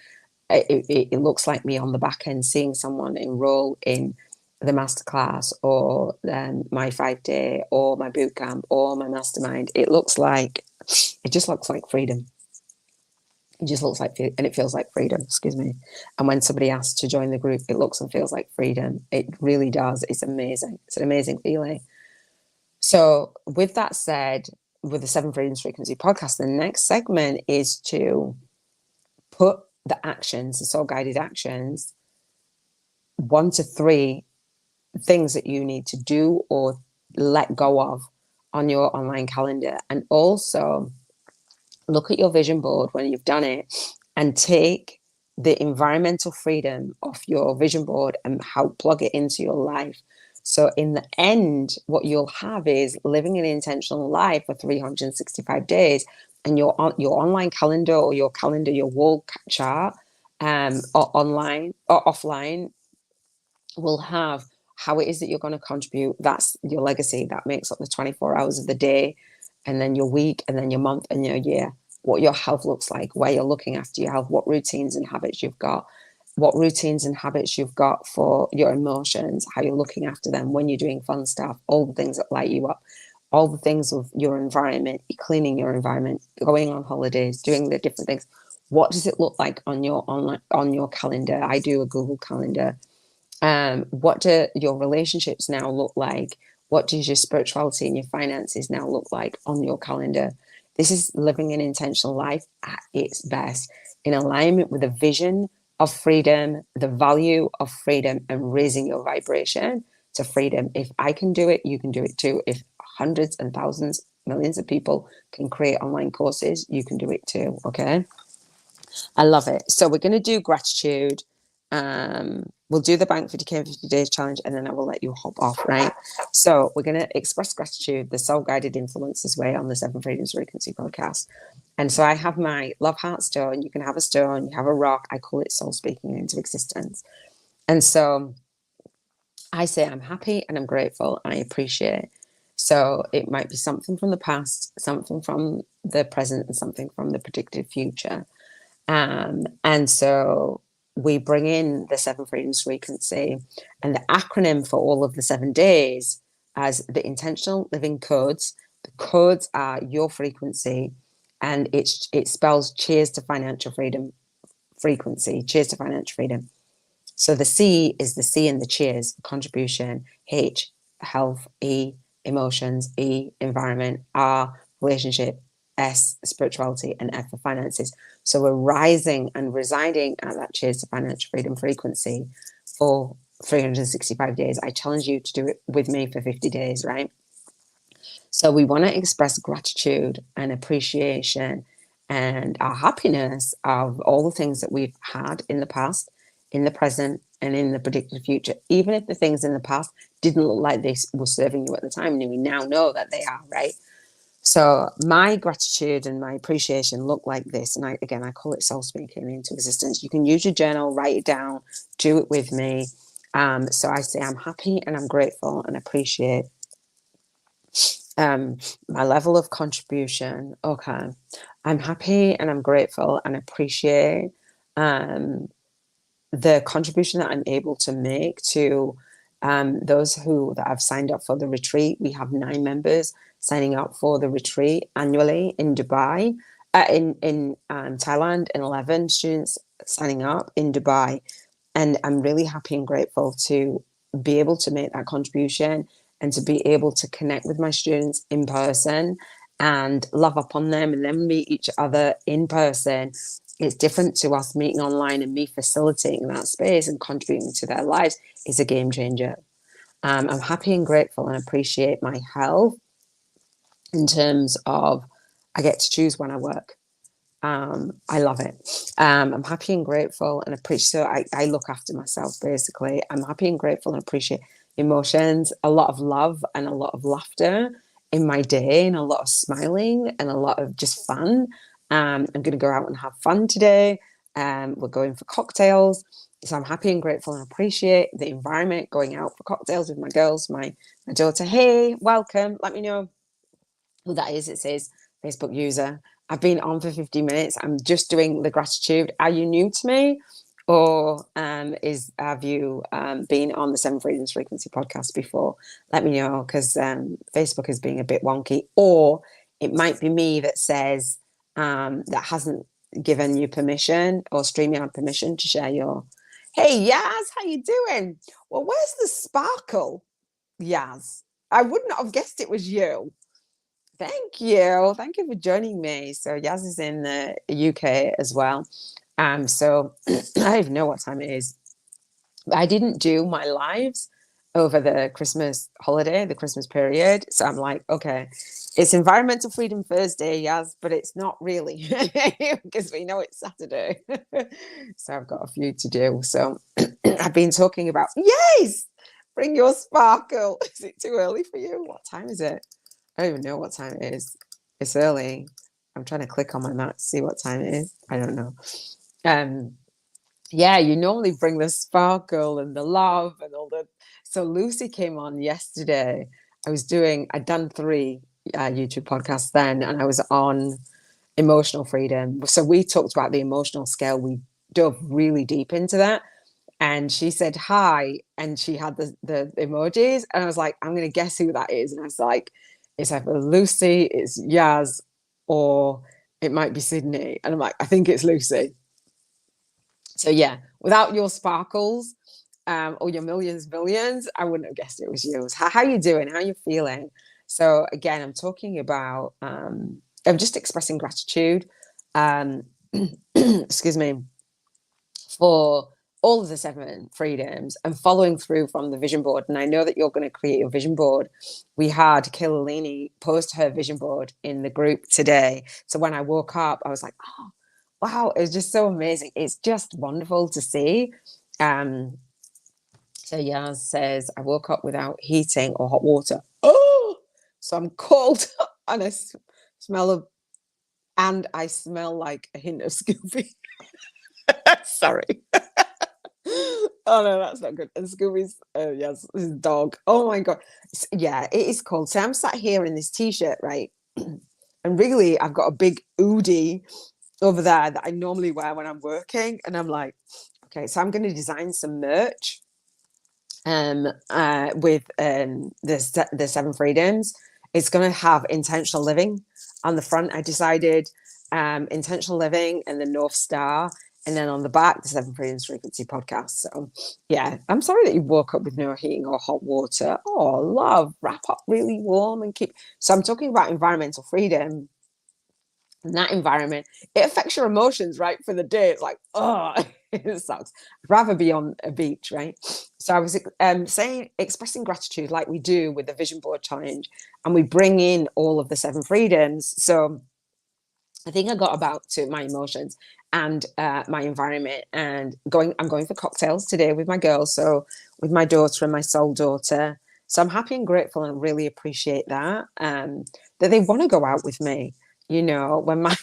It looks like me on the back end seeing someone enroll in the masterclass or my 5-day or my bootcamp or my mastermind. It just looks like freedom. It just looks like, and it feels like freedom, And when somebody asks to join the group, it looks and feels like freedom. It really does. It's amazing. It's an amazing feeling. So with that said, with the 7 Freedoms Frequency podcast, the next segment is to put the actions, the soul guided actions, 1 to 3 things that you need to do or let go of on your online calendar. And also look at your vision board when you've done it and take the environmental freedom off your vision board and plug it into your life. So in the end, what you'll have is living an intentional life for 365 days, and your online calendar or your calendar, your wall chart, or online or offline, will have how it is that you're going to contribute. That's your legacy. That makes up the 24 hours of the day, and then your week, and then your month, and your year. What your health looks like, where you're looking after your health, what routines and habits you've got, for your emotions, how you're looking after them when you're doing fun stuff, all the things that light you up, all the things of your environment, cleaning your environment, going on holidays, doing the different things. What does it look like on your calendar? I do a Google Calendar. What do your relationships now look like? What does your spirituality and your finances now look like on your calendar? This is living an intentional life at its best, in alignment with the vision of freedom, the value of freedom, and raising your vibration to freedom. If I can do it, you can do it too. If hundreds and thousands, millions of people can create online courses, you can do it too. Okay. I love it. So we're going to do gratitude. We'll do the Bank 50K in 50 days challenge, and then I will let you hop off, right? So we're going to express gratitude the soul guided influences way on the 7 Freedoms Frequency podcast. And so I have my love heart stone. You can have a stone, you have a rock. I call it soul speaking into existence. And so I say I'm happy and I'm grateful and I appreciate. So it might be something from the past, something from the present, and something from the predicted future. And so we bring in the 7 Freedoms Frequency and the acronym for all of the 7 days as the intentional living codes. The codes are your frequency, and it spells cheers to financial freedom frequency, cheers to financial freedom. So the C is the C in the cheers, contribution, H, health, E, emotions, E, environment, R, relationship, S, spirituality, and F for finances. So we're rising and residing at that cheers to financial freedom frequency for 365 days. I challenge you to do it with me for 50 days, right? So we want to express gratitude and appreciation and our happiness of all the things that we've had in the past, in the present, and in the predicted future, even if the things in the past didn't look like they were serving you at the time, and we now know that they are, right? So my gratitude and my appreciation look like this. And I call it soul speaking into existence. You can use your journal, write it down, do it with me. So I say I'm happy and I'm grateful and appreciate my level of contribution. Okay. I'm happy and I'm grateful and appreciate the contribution that I'm able to make to those that have signed up for the retreat. We have 9 members signing up for the retreat annually in Dubai, in Thailand, and 11 students signing up in Dubai. And I'm really happy and grateful to be able to make that contribution and to be able to connect with my students in person and love upon them and then meet each other in person. It's different to us meeting online, and me facilitating that space and contributing to their lives is a game changer. I'm happy and grateful and appreciate my health in terms of I get to choose when I work. I love it. I'm happy and grateful and appreciate. So I look after myself basically. I'm happy and grateful and appreciate emotions, a lot of love and a lot of laughter in my day, and a lot of smiling and a lot of just fun. I'm going to go out and have fun today. We're going for cocktails. So I'm happy and grateful and appreciate the environment, going out for cocktails with my girls, my daughter. Hey, welcome. Let me know who that is. It says Facebook user. I've been on for 50 minutes. I'm just doing the gratitude. Are you new to me? Or have you been on the Seven Freedoms Frequency podcast before? Let me know, because Facebook is being a bit wonky. Or it might be me that says that hasn't given you permission, or StreamYard permission to share your... Hey, Yaz, how you doing? Well, where's the sparkle, Yaz? I would not have guessed it was you. Thank you. Thank you for joining me. So Yaz is in the UK as well. So I don't even know what time it is. I didn't do my lives over the Christmas holiday, the Christmas period. So I'm like, okay, it's Environmental Freedom Thursday, Yaz, but it's not really, because we know it's Saturday. So I've got a few to do. So I've been talking about, yes, bring your sparkle. Is it too early for you? What time is it? I don't even know what time it is. It's early. I'm trying to click on my map to see what time it is. I don't know. Yeah, you normally bring the sparkle and the love and all the... So Lucy came on yesterday. I'd done 3 YouTube podcasts then, and I was on emotional freedom. So we talked about the emotional scale. We dove really deep into that. And she said hi, and she had the emojis, and I was like, I'm going to guess who that is. And I was like, it's either Lucy, it's Yaz, or it might be Sydney. And I'm like, I think it's Lucy. So yeah, without your sparkles or your millions, I wouldn't have guessed it was you. How are you doing? How are you feeling? So again, I'm talking about, I'm just expressing gratitude, excuse me, for all of the 7 freedoms and following through from the vision board. And I know that you're going to create your vision board. We had Killalini post her vision board in the group today. So when I woke up, I was like, oh, wow, it was just so amazing. It's just wonderful to see. So Yaz says, I woke up without heating or hot water. Oh, so I'm cold and I smell like a hint of Scooby. Sorry. Oh no, that's not good. And Scooby's yes, his dog. Oh my god. Yeah, it is cold. So I'm sat here in this t-shirt, right? And really I've got a big hoodie over there that I normally wear when I'm working. And I'm like, okay, so I'm going to design some merch with the 7 freedoms. It's going to have intentional living on the front. I decided intentional living and the North Star, and then on the back, the 7 Freedoms Frequency podcast. So yeah, I'm sorry that you woke up with no heating or hot water. Oh, love, wrap up really warm and keep... So I'm talking about environmental freedom. And that environment, it affects your emotions, right? For the day, it's like, oh, it sucks. I'd rather be on a beach, right? So I was expressing gratitude like we do with the Vision Board Challenge, and we bring in all of the 7 freedoms. So I think I got about to my emotions and my environment, and I'm going for cocktails today with my girls. So with my daughter and my soul daughter. So I'm happy and grateful and really appreciate that they want to go out with me. You know, when my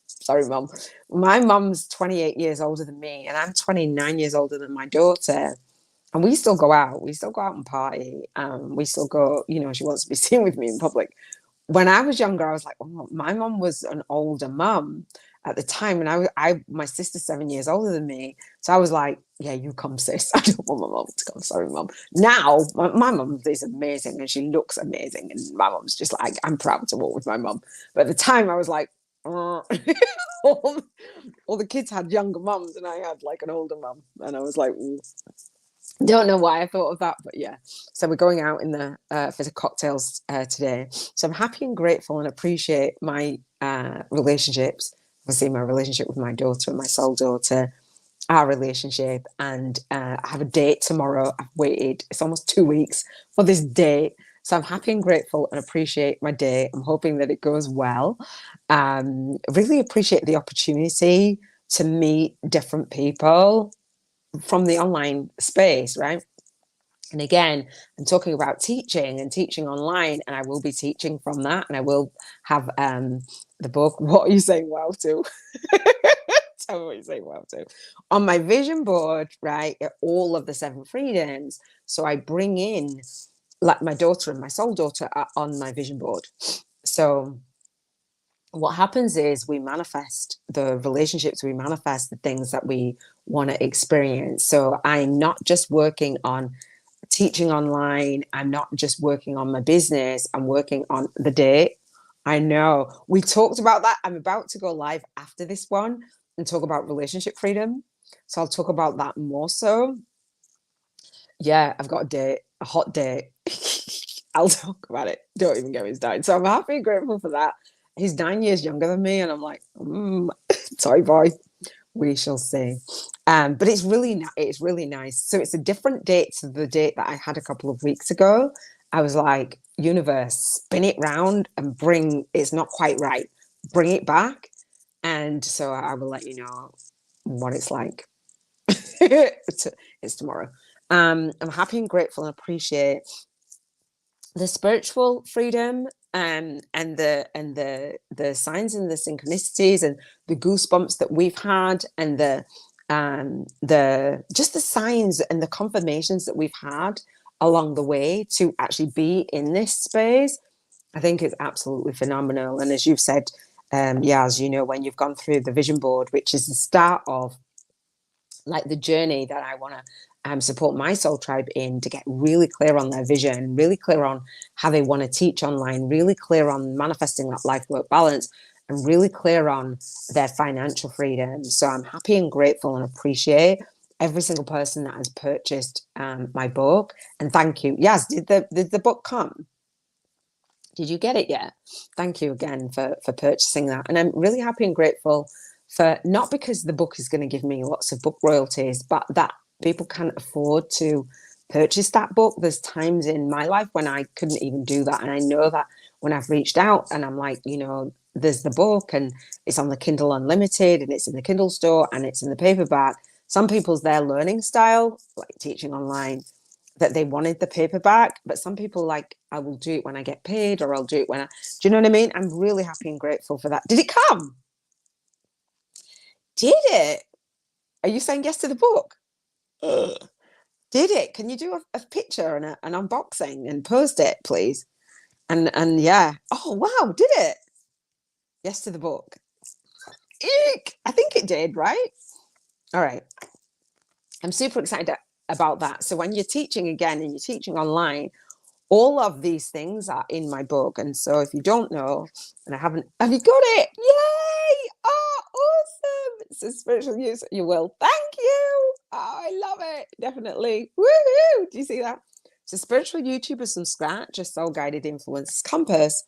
sorry, mom, my mom's 28 years older than me, and I'm 29 years older than my daughter. And we still go out. We still go out and party. We still go, you know, she wants to be seen with me in public. When I was younger, I was like, oh, my mom was an older mum at the time. And my sister's 7 years older than me. So I was like, yeah, you come, sis. I don't want my mom to come. Sorry, mom. Now, my mom is amazing and she looks amazing. And my mom's just like, I'm proud to walk with my mom. But at the time, I was like, all the kids had younger mums and I had like an older mum. And I was like, don't know why I thought of that, but yeah. So we're going out in the for the cocktails today. So I'm happy and grateful and appreciate my relationships. Obviously, my relationship with my daughter and my soul daughter, our relationship, and I have a date tomorrow. I've waited. It's almost 2 weeks for this date. So I'm happy and grateful and appreciate my day. I'm hoping that it goes well. Really appreciate the opportunity to meet different people from the online space, right? And again, I'm talking about teaching and teaching online, and I will be teaching from that. And I will have the book, What Are You Saying Wow To? Tell me what you're saying wow to. On my vision board, right, all of the 7 freedoms. So I bring in, like, my daughter and my soul daughter are on my vision board. So what happens is we manifest the relationships, we manifest the things that we want to experience. So I'm not just working on teaching online. I'm not just working on my business. I'm working on the date. I know we talked about that. I'm about to go live after this one and talk about relationship freedom. So I'll talk about that more so. Yeah, I've got a date, a hot date. I'll talk about it. Don't even get me started. So I'm happy and grateful for that. He's 9 years younger than me, and I'm like, sorry, boy. We shall see. But it's really nice. So it's a different date to the date that I had a couple of weeks ago. I was like, universe, spin it round and it's not quite right. Bring it back. And so I will let you know what it's like. It's tomorrow. I'm happy and grateful and appreciate the spiritual freedom, and the signs and the synchronicities and the goosebumps that we've had, and the just the signs and the confirmations that we've had along the way to actually be in this space. I think it's absolutely phenomenal. And as you've said, as you know, when you've gone through the vision board, which is the start of like the journey that I want to support my soul tribe in, to get really clear on their vision, really clear on how they want to teach online, really clear on manifesting that life work balance, and really clear on their financial freedom. So I'm happy and grateful and appreciate every single person that has purchased my book. And thank you. Yes, did the book come? Did you get it yet? Thank you again for purchasing that. And I'm really happy and grateful for, not because the book is going to give me lots of book royalties, but that people can afford to purchase that book. There's times in my life when I couldn't even do that. And I know that when I've reached out and I'm like, there's the book and it's on the Kindle Unlimited and it's in the Kindle store and it's in the paperback. Some people's their learning style, like teaching online, that they wanted the paperback, but some people like, I will do it when I get paid, or I'll do it do you know what I mean? I'm really happy and grateful for that. Did it come? Did it? Are you saying yes to the book? Ugh. Did it? Can you do a picture and an unboxing and post it, please? And yeah. Oh, wow. Did it? Yes to the book. Eek. I think it did, right? All right. I'm super excited about that. So when you're teaching again and you're teaching online, all of these things are in my book. And so if you don't know, and have you got it? Yay! Oh, awesome. It's a spiritual use. You will. Thank you. Oh, I love it. Definitely. Woohoo! Do you see that? So spiritual YouTubers from scratch, a soul guided influence compass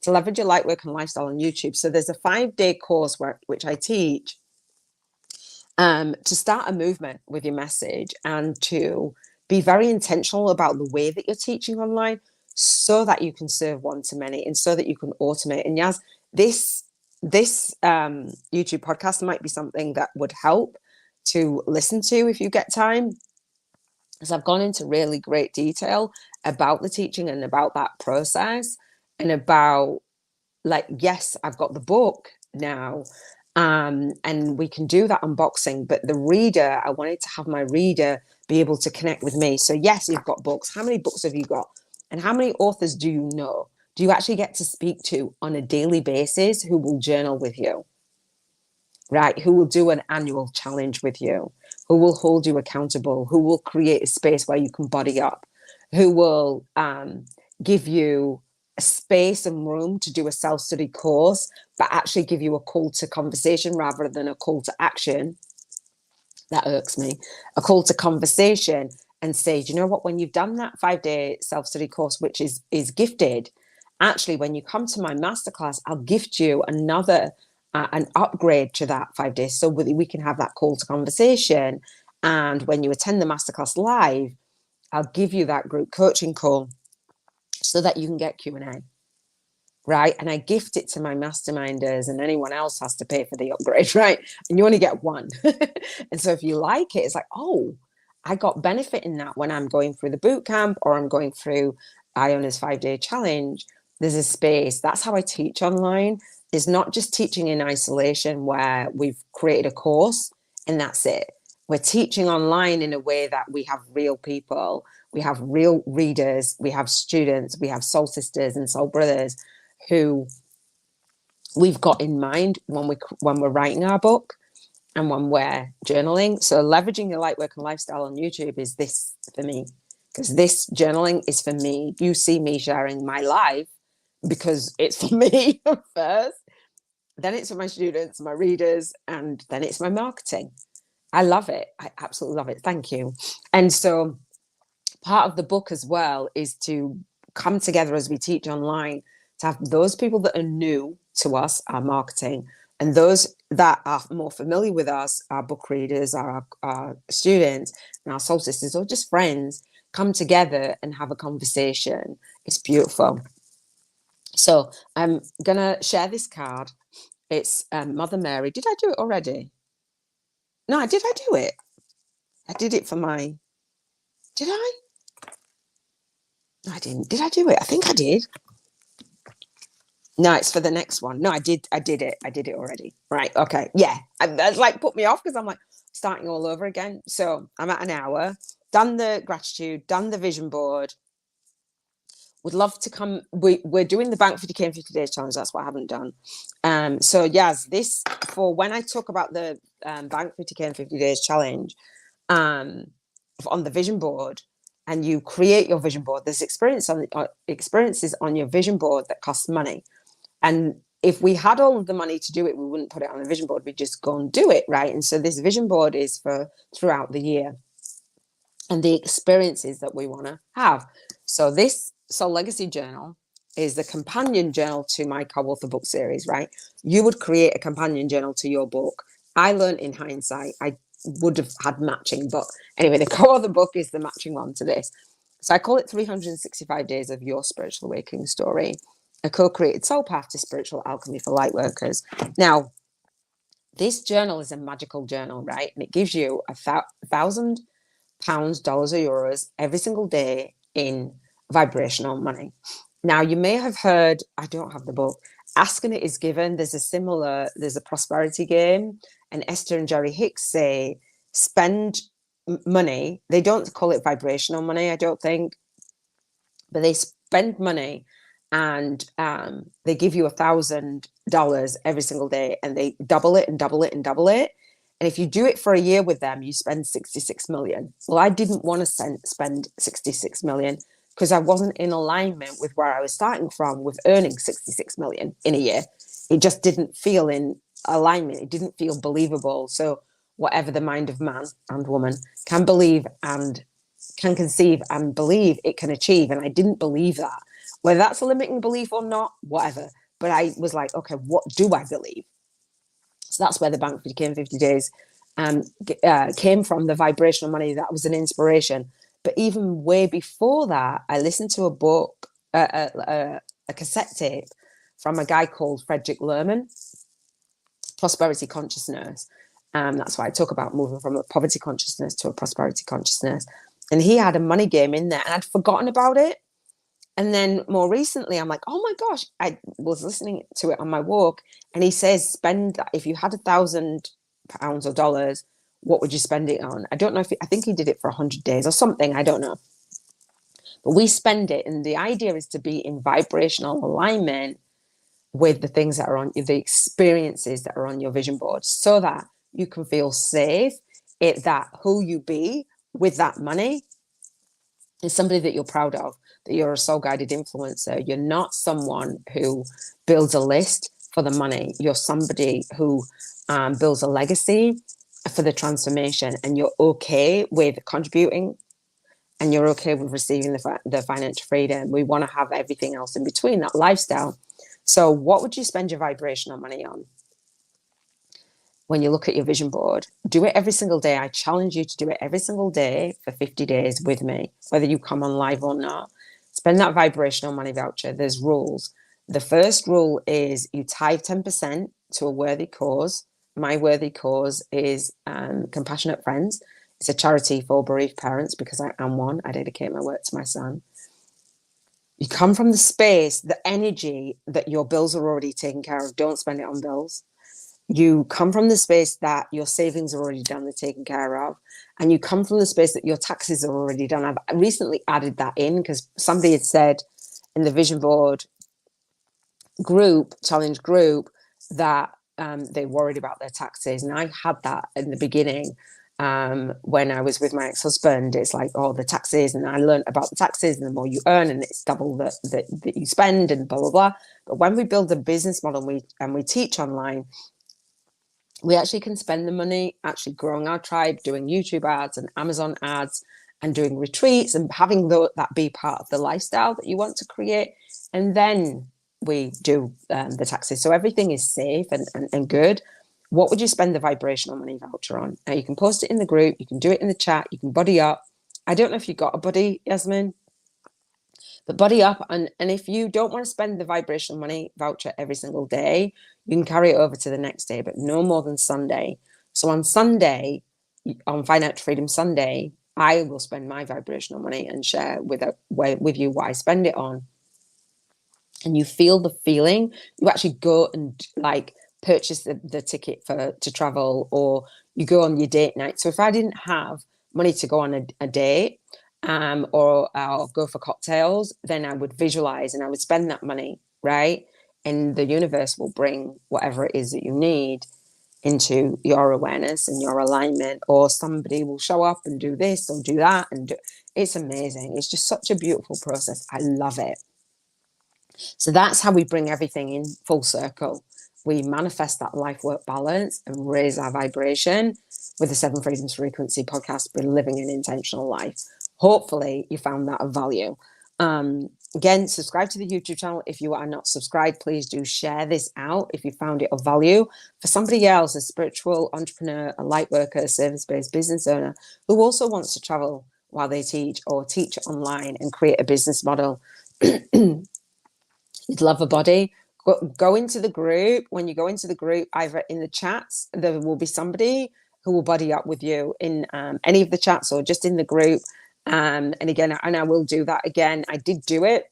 to leverage your light work and lifestyle on YouTube. So there's a 5-day course which I teach to start a movement with your message and to be very intentional about the way that you're teaching online, so that you can serve one to many and so that you can automate. And yes, this YouTube podcast might be something that would help to listen to if you get time, because I've gone into really great detail about the teaching and about that process, and about, like, yes, I've got the book now, and we can do that unboxing, but the reader, I wanted to have my reader be able to connect with me. So yes, you've got books. How many books have you got? And how many authors do you know? Do you actually get to speak to on a daily basis, who will journal with you, right? Who will do an annual challenge with you, who will hold you accountable, who will create a space where you can body up, who will give you a space and room to do a self-study course, but actually give you a call to conversation rather than a call to action. That irks me. A call to conversation, and say, do you know what, when you've done that 5-day self-study course, which is gifted, actually, when you come to my masterclass, I'll gift you another an upgrade to that 5 days, so we can have that call to conversation. And when you attend the masterclass live, I'll give you that group coaching call so that you can get Q&A. Right. And I gift it to my masterminders, and anyone else has to pay for the upgrade. Right. And you only get one. And so if you like it, it's like, oh, I got benefit in that when I'm going through the boot camp or I'm going through Iona's 5-day challenge. There's a space. That's how I teach online. It's not just teaching in isolation where we've created a course and that's it. We're teaching online in a way that we have real people. We have real readers. We have students. We have soul sisters and soul brothers who we've got in mind when we're writing our book and when we're journaling. So leveraging your Lightwork and Lifestyle on YouTube is this for me, because this journaling is for me. You see me sharing my life because it's for me first, then it's for my students, my readers, and then it's my marketing. I love it. I absolutely love it. Thank you. And so part of the book as well is to come together as we teach online, to have those people that are new to us, our marketing, and those that are more familiar with us, our book readers, our students, and our soul sisters, or just friends, come together and have a conversation. It's beautiful. So I'm going to share this card. It's Mother Mary. Did I do it already? No, did I do it? I did it for my... Did I? No, I didn't. Did I do it? I think I did. No, it's for the next one. No, I did it. I did it already. Right. Okay. Yeah. That's like put me off because I'm like starting all over again. So I'm at an hour, done the gratitude, done the vision board. Would love to come. We're doing the Bank 50K in 50 days challenge. That's what I haven't done. So yes, this for when I talk about the Bank 50K in 50 days challenge on the vision board, and you create your vision board. There's experiences on your vision board that cost money. And if we had all of the money to do it, we wouldn't put it on the vision board. We'd just go and do it, right? And so this vision board is for throughout the year and the experiences that we want to have. So this Soul Legacy Journal is the companion journal to my co-author book series, right? You would create a companion journal to your book. I learned in hindsight, I would have had matching, but anyway, the co-author book is the matching one to this. So I call it 365 Days of Your Spiritual Awakening Story, a co-created soul path to spiritual alchemy for light workers. Now, this journal is a magical journal, right? And it gives you £1,000, dollars, or euros every single day in vibrational money. Now, you may have heard, I don't have the book, Ask and It Is Given. There's a prosperity game, and Esther and Jerry Hicks say, spend money. They don't call it vibrational money, I don't think, but they spend money and they give you $1,000 every single day, and they double it and double it and double it. And if you do it for a year with them, you spend 66 million. Well, I didn't want to spend 66 million because I wasn't in alignment with where I was starting from with earning 66 million in a year. It just didn't feel in alignment. It didn't feel believable. So whatever the mind of man and woman can believe and can conceive and believe, it can achieve. And I didn't believe that. Whether that's a limiting belief or not, whatever. But I was like, okay, what do I believe? So that's where the Bank 50K in 50 days came from, the vibrational money. That was an inspiration. But even way before that, I listened to a book, a cassette tape from a guy called Frederick Lerman, Prosperity Consciousness. That's why I talk about moving from a poverty consciousness to a prosperity consciousness. And he had a money game in there, and I'd forgotten about it. And then more recently, I'm like, oh my gosh, I was listening to it on my walk. And he says, if you had £1,000 or dollars, what would you spend it on? I don't know I think he did it for 100 days or something. I don't know. But we spend it. And the idea is to be in vibrational alignment with the things that are on the experiences that are on your vision board, so that you can feel safe that who you be with that money is somebody that you're proud of, that you're a soul guided influencer. You're not someone who builds a list for the money. You're somebody who builds a legacy for the transformation, and you're okay with contributing, and you're okay with receiving the financial freedom. We want to have everything else in between, that lifestyle. So what would you spend your vibrational money on? When you look at your vision board, do it every single day. I challenge you to do it every single day for 50 days with me, whether you come on live or not. spend that vibrational money voucher. There's rules. The first rule is you tithe 10% to a worthy cause. My worthy cause is Compassionate Friends. It's a charity for bereaved parents because I am one. I dedicate my work to my son. You come from the space, the energy that your bills are already taken care of. Don't spend it on bills. You come from the space that your savings are already done, they're taken care of. And you come from the space that your taxes are already done. I've recently added that in because somebody had said in the vision board group, challenge group, that they worried about their taxes. And I had that in the beginning when I was with my ex-husband. It's like, oh, the taxes. And I learned about the taxes, and the more you earn and it's double that you spend and blah, blah, blah. But when we build a business model and we teach online, we actually can spend the money actually growing our tribe, doing YouTube ads and Amazon ads and doing retreats and having that be part of the lifestyle that you want to create. And then we do the taxes. So everything is safe and good. What would you spend the vibrational money voucher on? Now, you can post it in the group. You can do it in the chat. You can buddy up. I don't know if you got a buddy, Yasmin. But buddy up, and if you don't want to spend the vibrational money voucher every single day, you can carry it over to the next day, but no more than Sunday. So on Sunday, on Financial Freedom Sunday, I will spend my vibrational money and share with you what I spend it on. And you feel the feeling. You actually go and like purchase the ticket to travel, or you go on your date night. So if I didn't have money to go on a date, or I'll go for cocktails, then I would visualize and I would spend that money, right? And the universe will bring whatever it is that you need into your awareness and your alignment, or somebody will show up and do this or do that. It's amazing. It's just such a beautiful process. I love it. So that's how we bring everything in full circle. We manifest that life-work balance and raise our vibration with the Seven Freedoms Frequency podcast. We're living an intentional life. Hopefully you found that of value. Again, subscribe to the YouTube channel. If you are not subscribed, please do share this out if you found it of value for somebody else, a spiritual entrepreneur, a light worker, a service-based business owner who also wants to travel while they teach, or teach online and create a business model. You'd love a body. Go into the group. When you go into the group, either in the chats, there will be somebody who will buddy up with you in any of the chats or just in the group. And again, and I will do that again. I did do it.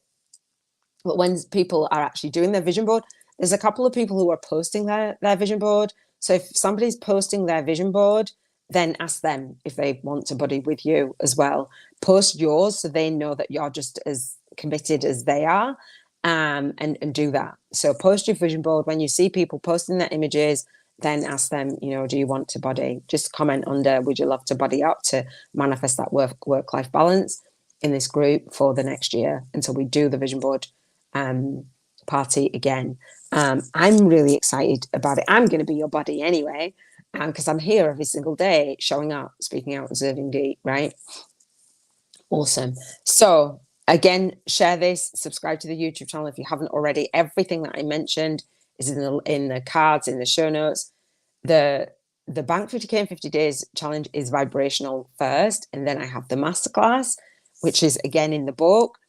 But when people are actually doing their vision board, there's a couple of people who are posting their vision board. So if somebody's posting their vision board, then ask them if they want to buddy with you as well. Post yours so they know that you're just as committed as they are. And do that. So post your vision board. When you see people posting their images, then ask them, do you want to buddy? Just comment under, would you love to buddy up to manifest that work-life balance in this group for the next year until we do the vision board party again. I'm really excited about it. I'm going to be your buddy anyway, because I'm here every single day, showing up, speaking out, and serving deep, right? Awesome. So again, share this, subscribe to the YouTube channel if you haven't already. Everything that I mentioned is in the cards, in the show notes. The Bank 50K in 50 Days challenge is vibrational first. And then I have the Masterclass, which is again in the book,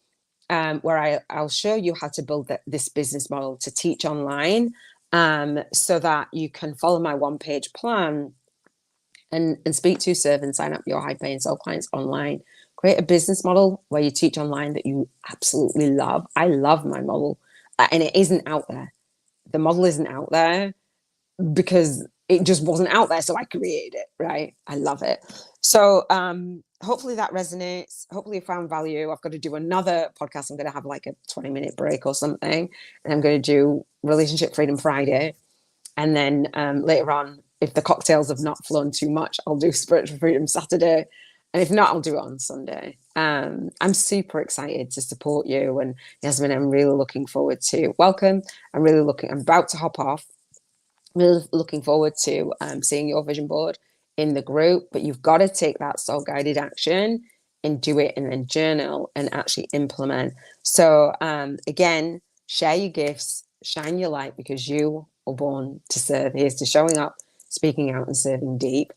where I'll show you how to build this business model to teach online, so that you can follow my one-page plan and speak to, serve, and sign up your high-paying soul clients online. Create a business model where you teach online that you absolutely love. I love my model, and it isn't out there. The model isn't out there because it just wasn't out there, so I created it, right? I love it. So hopefully that resonates. Hopefully you found value. I've got to do another podcast. I'm going to have like a 20-minute break or something, and I'm going to do Relationship Freedom Friday. And then later on, if the cocktails have not flown too much, I'll do Spiritual Freedom Saturday. And if not, I'll do it on Sunday. I'm super excited to support you. And Yasmin, I'm really looking forward to welcome. I'm about to hop off. Really looking forward to seeing your vision board in the group. But you've got to take that soul guided action and do it, and then journal and actually implement. So again, share your gifts, shine your light, because you are born to serve. Here's to showing up, speaking out, and serving deep.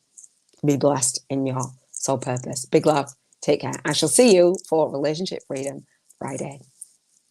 Be blessed in your soul purpose. Big love. Take care. I shall see you for Relationship Freedom Friday.